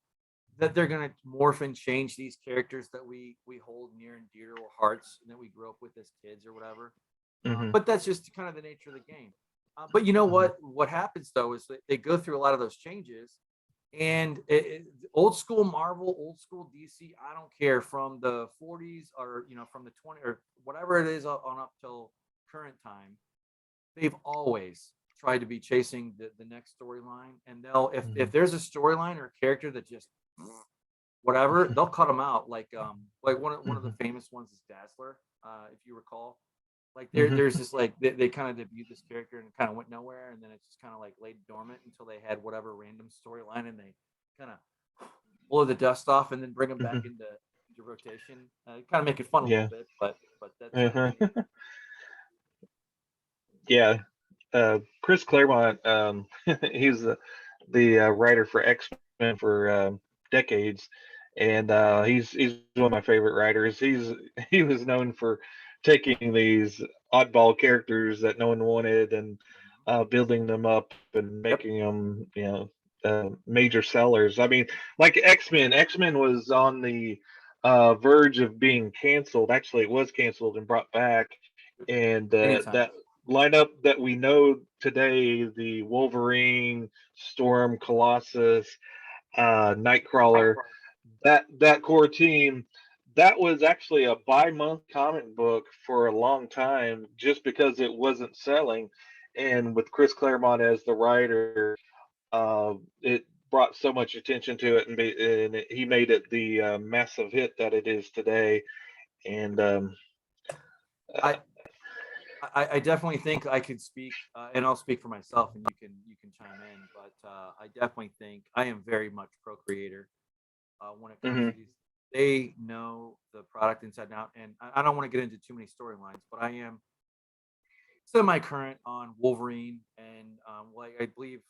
that they're gonna morph and change these characters that we hold near and dear to our hearts and that we grew up with as kids or whatever. Hmm. But that's just kind of the nature of the game. But you know Hmm. what? What happens though is that they go through a lot of those changes, and old school Marvel, old school DC, I don't care from the 40s or from the 20 or whatever it is on up till current time. They've always tried to be chasing the next storyline, and they'll if Hmm. there's a storyline or a character that just whatever, they'll cut them out. Like one of the Hmm. famous ones is Dazzler, if you recall. Like Hmm. there's this like they kind of debuted this character and it kind of went nowhere, and then it just kind of like laid dormant until they had whatever random storyline, and they kind of blow the dust off and then bring them back Hmm. into rotation. Kind of make it fun a little Yeah. bit, but that's the Uh-huh. nature. Yeah. Chris Claremont, he's the writer for X-Men for decades, and he's one of my favorite writers. He was known for taking these oddball characters that no one wanted and building them up and Yep. making them, major sellers. I mean, like X-Men. X-Men was on the verge of being canceled. Actually, it was canceled and brought back, and Many times. that lineup that we know today, the Wolverine, Storm, Colossus, Nightcrawler, that core team, that was actually a bi-month comic book for a long time just because it wasn't selling. And with Chris Claremont as the writer, it brought so much attention to it, and, he made it the massive hit that it is today. And uh, I I definitely think I could speak, and I'll speak for myself, and you can chime in. But I definitely think I am very much pro-creator when it comes to mhm, these. They know the product inside and out, and I don't want to get into too many storylines, but I am semi-current on Wolverine, and like I believe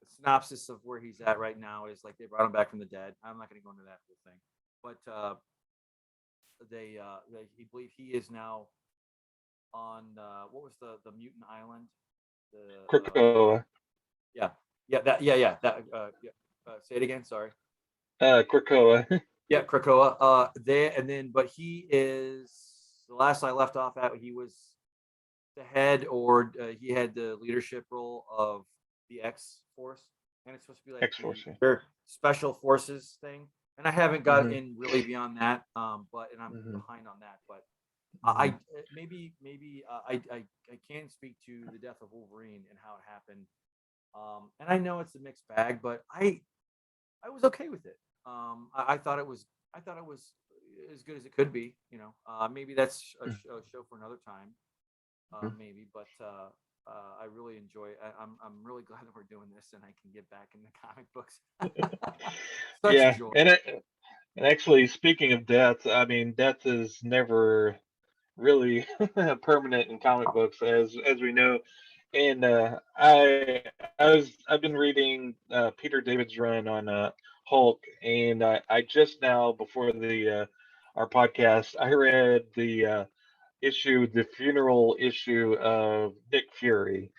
the synopsis of where he's at right now is like they brought him back from the dead. I'm not going to go into that whole thing, but they he believe he is now on what was the mutant island? The Krakoa, yeah, yeah that yeah. Say it again. Sorry. Krakoa. Yeah, Krakoa. There and then, but he is the last I left off at. He was the head, or he had the leadership role of the X Force, and it's supposed to be like X the Force. their special forces thing. And I haven't got Hmm. in really beyond that, but and I'm Hmm. behind on that. But I Hmm. maybe I can speak to the death of Wolverine and how it happened. And I know it's a mixed bag, but I was okay with it. I thought it was as good as it could be. Maybe that's a show for another time, maybe. But I really enjoy. I'm really glad that we're doing this and I can get back into comic books. Such Yeah, joy. and actually, speaking of death, I mean, death is never really permanent in comic books, as we know. And I've been reading Peter David's run on Hulk, and I just now before the our podcast, I read the the funeral issue of Nick Fury.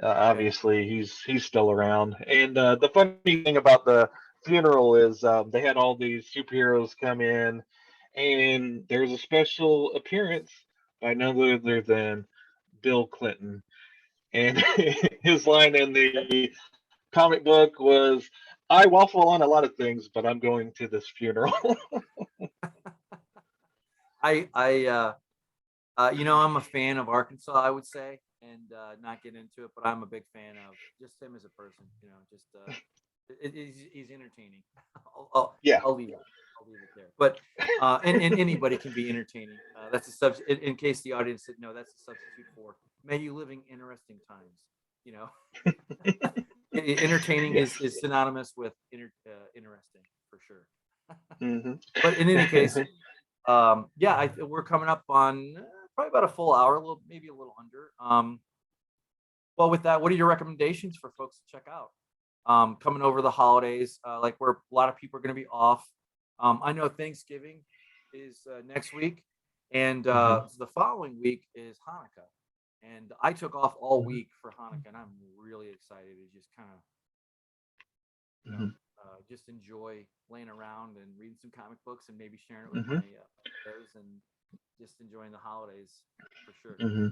Okay. Obviously, he's still around, and the funny thing about the funeral is they had all these superheroes come in, and there's a special appearance by none other than Bill Clinton, and his line in the comic book was, "I waffle on a lot of things, but I'm going to this funeral." I I'm a fan of Arkansas, I would say, and not get into it, but I'm a big fan of just him as a person. Just he's entertaining. I'll, Yeah. I'll leave it. I'll leave it there. But and anybody can be entertaining. That's a substitute. In case the audience didn't know, that's a substitute for "May you living interesting times." You know, entertaining Yeah. is synonymous with interesting for sure. Hmm. But in any case, yeah, we're coming up on probably about a full hour, maybe a little under. Well, with that, what are your recommendations for folks to check out? Coming over the holidays, like where a lot of people are going to be off. I know Thanksgiving is next week, and Hmm. the following week is Hanukkah. And I took off all Hmm. week for Hanukkah, and I'm really excited to just kind of, you know, Hmm. just enjoy laying around and reading some comic books and maybe sharing it with my Hmm. kiddos and just enjoying the holidays for sure. Hmm.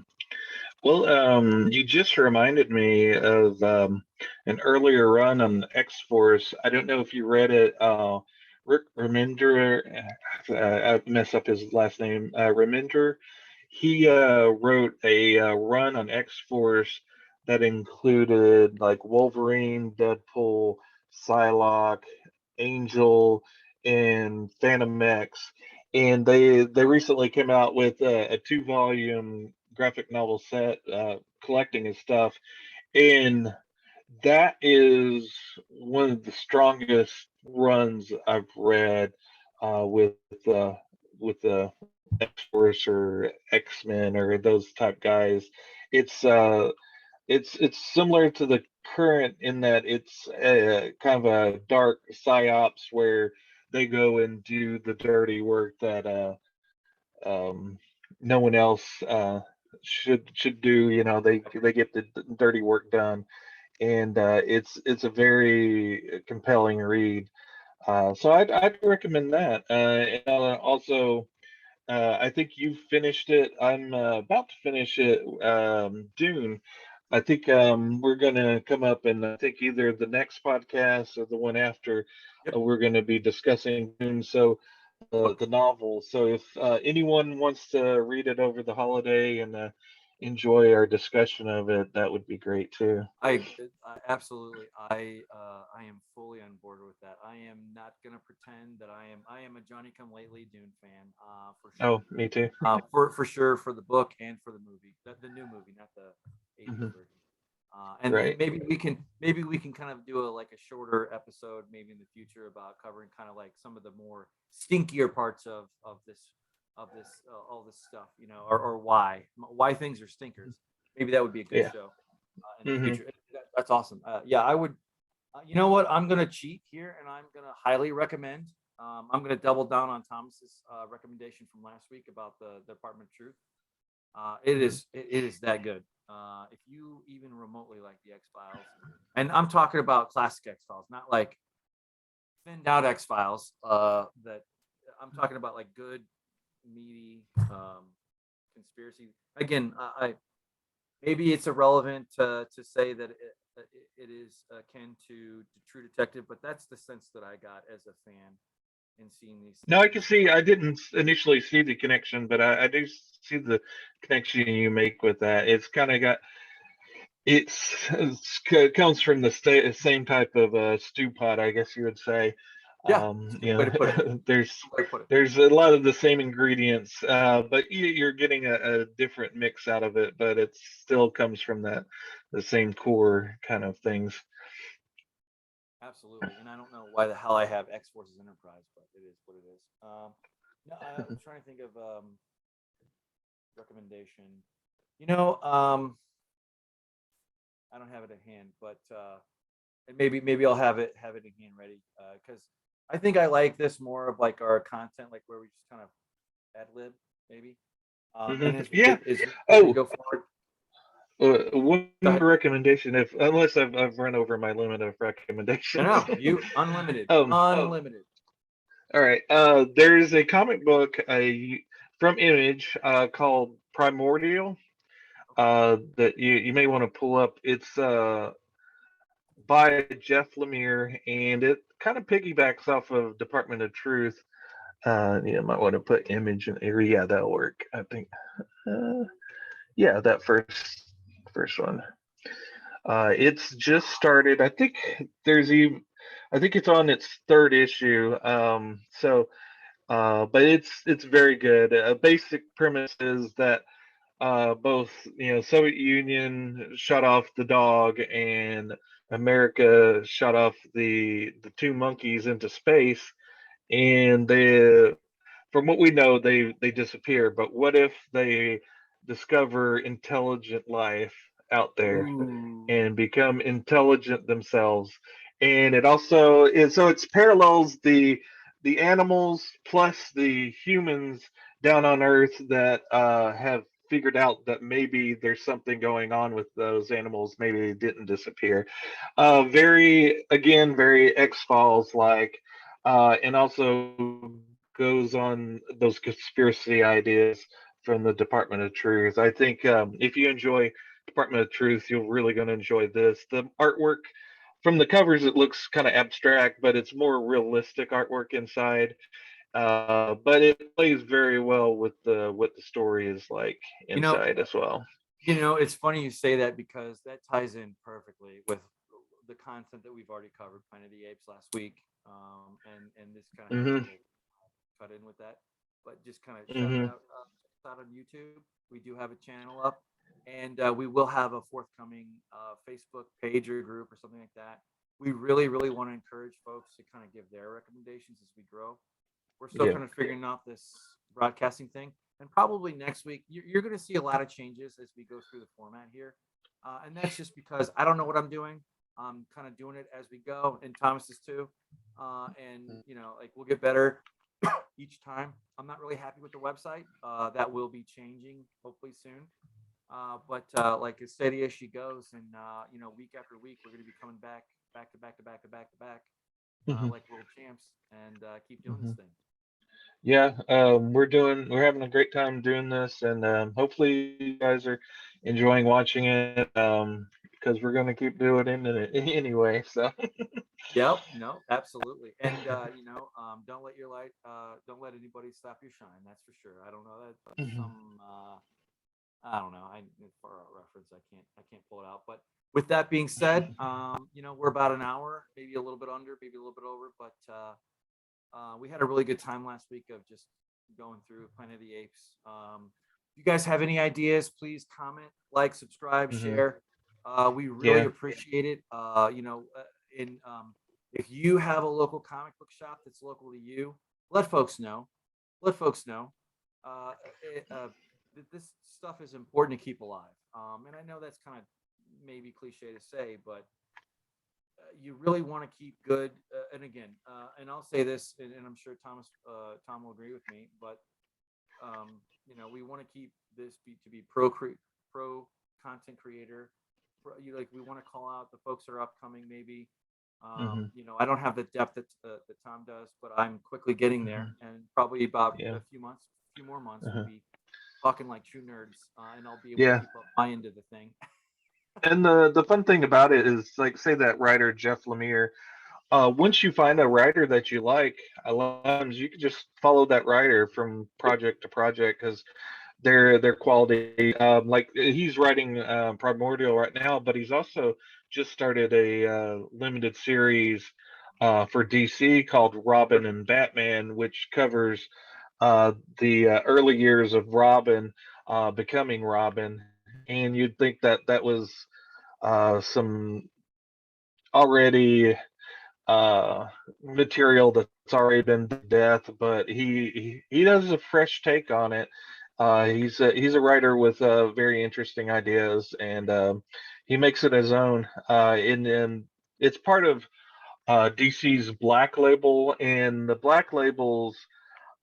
Well, you just reminded me of an earlier run on X Force. I don't know if you read it. Rick Remender, I mess up his last name. Remender. He wrote a run on X Force that included like Wolverine, Deadpool, Psylocke, Angel, and Phantom X. And they recently came out with a 2 volume graphic novel set collecting his stuff, and that is one of the strongest runs I've read with with the X Force or X Men or those type guys. It's it's similar to the current in that it's kind of a dark psyops where they go and do the dirty work that um, no one else should do. You know, they get the dirty work done, and it's a very compelling read. So I'd recommend that. And also, I think you finished it. I'm about to finish it. Dune. I think we're gonna come up, and I think either the next podcast or the one after, Yep. we're gonna be discussing Dune. So the novel. So if anyone wants to read it over the holiday and enjoy our discussion of it, that would be great too. I absolutely I am fully on board with that. I am not gonna pretend that I am a Johnny Come Lately Dune fan, for Oh, sure. me too. For sure, for the book and for the movie, the new movie, not the '80s Hmm. version. And Right. maybe we can kind of do like a shorter episode maybe in the future about covering kind of like some of the more stinkier parts of this all this stuff, or why things are stinkers. Maybe that would be a good Yeah. show in the Hmm. future. That's awesome. Yeah, I would. You know what? I'm gonna cheat here, and I'm gonna highly recommend. I'm gonna double down on Thomas's recommendation from last week about the Department of Truth. It is that good. If you even remotely like the X Files, and I'm talking about classic X Files, not like thinned out X Files. That I'm talking about like good, meaty conspiracy. Again, I maybe it's irrelevant to say that it is akin to True Detective, but that's the sense that I got as a fan in seeing these No, I can things. see. I didn't initially see the connection, but I do see the connection you make with that. It's kind of got it comes from the same type of stew pot, I guess you would say. Yeah, it's a good way to put it. There's Good way to put it. a lot of the same ingredients, but you're getting a different mix out of it, but it still comes from the same core kind of things. Absolutely, and I don't know why the hell I have X Forces Enterprise, but it is what it is. No, I'm trying to think of recommendation. You know, I don't have it at hand, but and maybe I'll have it in hand ready because I think I like this more of like our content, like where we just kind of ad lib maybe. Hmm. And as we Yeah. get as we Oh, go forward, one go ahead. recommendation, if unless I've run over my limit of No, recommendations. no, you unlimited, Oh, unlimited. all right. There's a comic book from Image called Primordial Okay. that you may want to pull up. It's by Jeff Lemire, and it kind of piggybacks off of Department of Truth. You might want to put Image in there. Yeah, that'll work. I think. Uh, yeah, that first one. It's just started. I think it's on its third issue. But it's very good. A basic premise is that both Soviet Union shot off the dog and America shot off the two monkeys into space, and from what we know, they disappear. But what if they discover intelligent life out there Ooh. and become intelligent themselves? And it also is so it's parallels the animals plus the humans down on Earth that have figured out that maybe there's something going on with those animals. Maybe they didn't disappear. Very X Files like, and also goes on those conspiracy ideas from the Department of Truth. I think if you enjoy Department of Truth, you're really going to enjoy this. The artwork from the covers, it looks kind of abstract, but it's more realistic artwork inside. But it plays very well with the what the story is like You know, inside as well. it's funny you say that because that ties in perfectly with the content that we've already covered, Planet of the Apes last week, and this kind of has a Hmm. little cut in with that. But just kind of shout it Hmm. out, check us out on YouTube. We do have a channel up, and we will have a forthcoming Facebook page or group or something like that. We really, really want to encourage folks to kind of give their recommendations as we grow. We're still Yeah. kind of figuring out this broadcasting thing, and probably next week you're going to see a lot of changes as we go through the format here, and that's just because I don't know what I'm doing. I'm kind of doing it as we go, and Thomas is too, and like we'll get better each time. I'm not really happy with the website. That will be changing hopefully soon. But like as steady as she goes, and week after week, we're going to be coming back to back to back to back to back, Hmm. like world champs, and keep doing this Hmm. thing. Yeah, we're having a great time doing this, and hopefully you guys are enjoying watching it. Because we're gonna keep doing it anyway. So. Yep. No, absolutely. And don't let anybody stop your shine. That's for sure. I don't know that, but Mhm. some I don't know. It's far out reference. I can't pull it out. But with that being said, we're about an hour, maybe a little bit under, maybe a little bit over. But we had a really good time last week of just going through Planet of the Apes. If you guys have any ideas, please comment, like, subscribe, Hmm. share. We really Yeah. appreciate it. In If you have a local comic book shop that's local to you, let folks know. Let folks know. Uh, this stuff is important to keep alive. And I know that's kind of maybe cliche to say, but you really want to keep good. And again, and I'll say this, and I'm sure Tom will agree with me, but we want to keep to be pro content creator. We want to call out the folks that are upcoming, maybe. Hmm. I don't have the depth that Tom does, but I'm quickly getting there, Hmm. and probably about Yeah. a few more months, we'll Uh-huh. be talking like true nerds, and I'll be able to Yeah. keep up my end of the thing. And the fun thing about it is, like, say that writer Jeff Lemire. Once you find a writer that you like, a lot of times you can just follow that writer from project to project because their quality. Like, he's writing Primordial right now, but he's also just started a limited series for DC called Robin and Batman, which covers the early years of Robin becoming Robin. And you'd think that that was some already material that's already been to death, but he does a fresh take on it. He's a writer with very interesting ideas, and he makes it his own. And it's part of DC's Black Label, and the Black Labels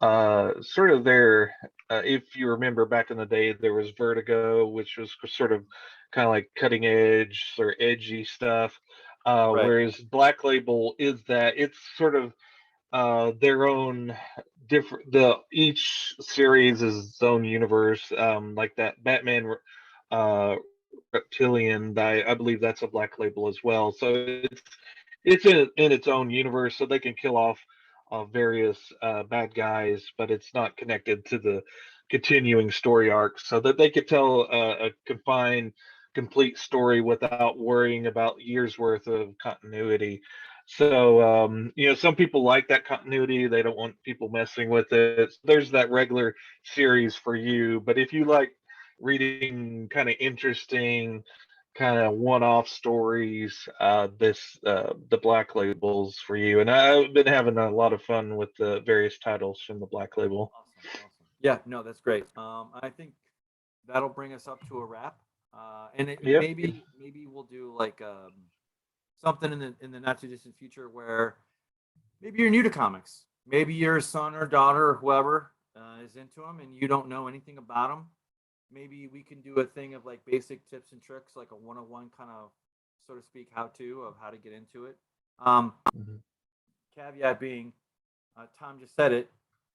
sort of their. If you remember back in the day, there was Vertigo, which was sort of kind of like cutting edge or edgy stuff. Right. Whereas Black Label is that it's sort of their own different. The each series is its own universe. Like that Batman Reptilian, I believe that's a Black Label as well. So it's in its own universe, so they can kill off various bad guys, but it's not connected to the continuing story arc, so that they could tell a confined, complete story without worrying about years worth of continuity. So some people like that continuity; they don't want people messing with it. So there's that regular series for you, but if you like reading kind of interesting kind of one-off stories. The Black Labels for you, and I've been having a lot of fun with the various titles from the Black Label. Awesome. Awesome. Yeah. No, that's great. I think that'll bring us up to a wrap. Yep. Maybe we'll do like something in the not too distant future where maybe you're new to comics. Maybe your son or daughter or whoever is into them, and you don't know anything about them. Maybe we can do a thing of like basic tips and tricks, like a 101 kind of, so to speak, how to of how to get into it. Um, Mhm. Caveat being, Tom just said it.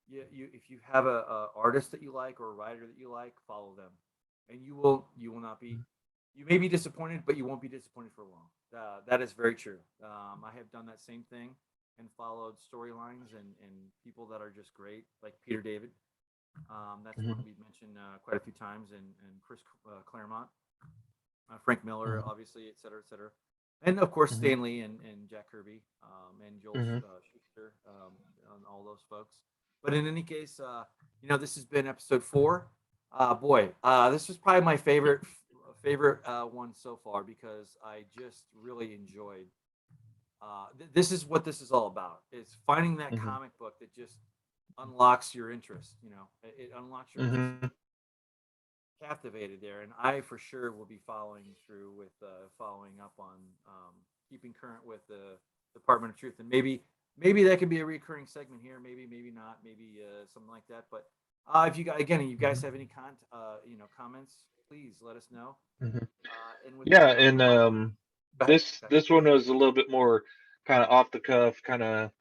If you have a artist that you like or a writer that you like, follow them, and you will not be. You may be disappointed, but you won't be disappointed for long. That is very true. I have done that same thing and followed storylines and people that are just great, like Peter David. That's one Mhm. we've mentioned quite a few times, and Chris Claremont, Frank Miller, Mhm. obviously, et cetera, et cetera. And of course, Mhm. Stanley and Jack Kirby and Joel Mhm. Schuster, and all those folks. But in any case, this has been episode 4. Boy, this was probably my favorite one so far because I just really enjoyed. This is what this is all about: is finding that Mhm. comic book that just unlocks your interest. It unlocks your interest, Mhm. captivated there, and I for sure will be following through with following up on keeping current with the Department of Truth, and maybe that could be a recurring segment here. Maybe not. Maybe something like that. But if you guys, again, you guys Mhm. have any comments, please let us know. Mhm. And with Yeah, that, I'm and go ahead. this this one was a little bit more kind of off the cuff, kind of.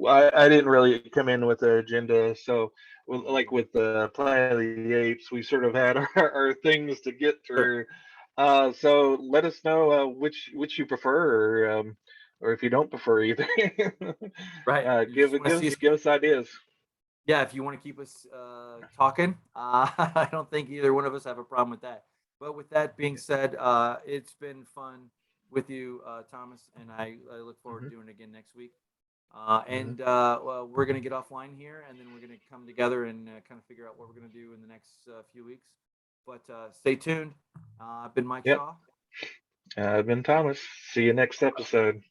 I didn't really come in with an agenda, so like with the Planet of the Apes, we sort of had our things to get Sure. through. So let us know which you prefer, or if you don't prefer either. Right. You just want to Give see us give us ideas. Yeah, if you want to keep us talking, I don't think either one of us have a problem with that. But with that being said, it's been fun with you, Thomas, and I look forward Hmm. to doing it again next week. Hmm. Well, we're going to get offline here, and then we're going to come together and kind of figure out what we're going to do in the next few weeks. But stay tuned. I've been Mike Yep. Shaw. I've been Thomas. See you next episode.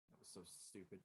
That was so stupid.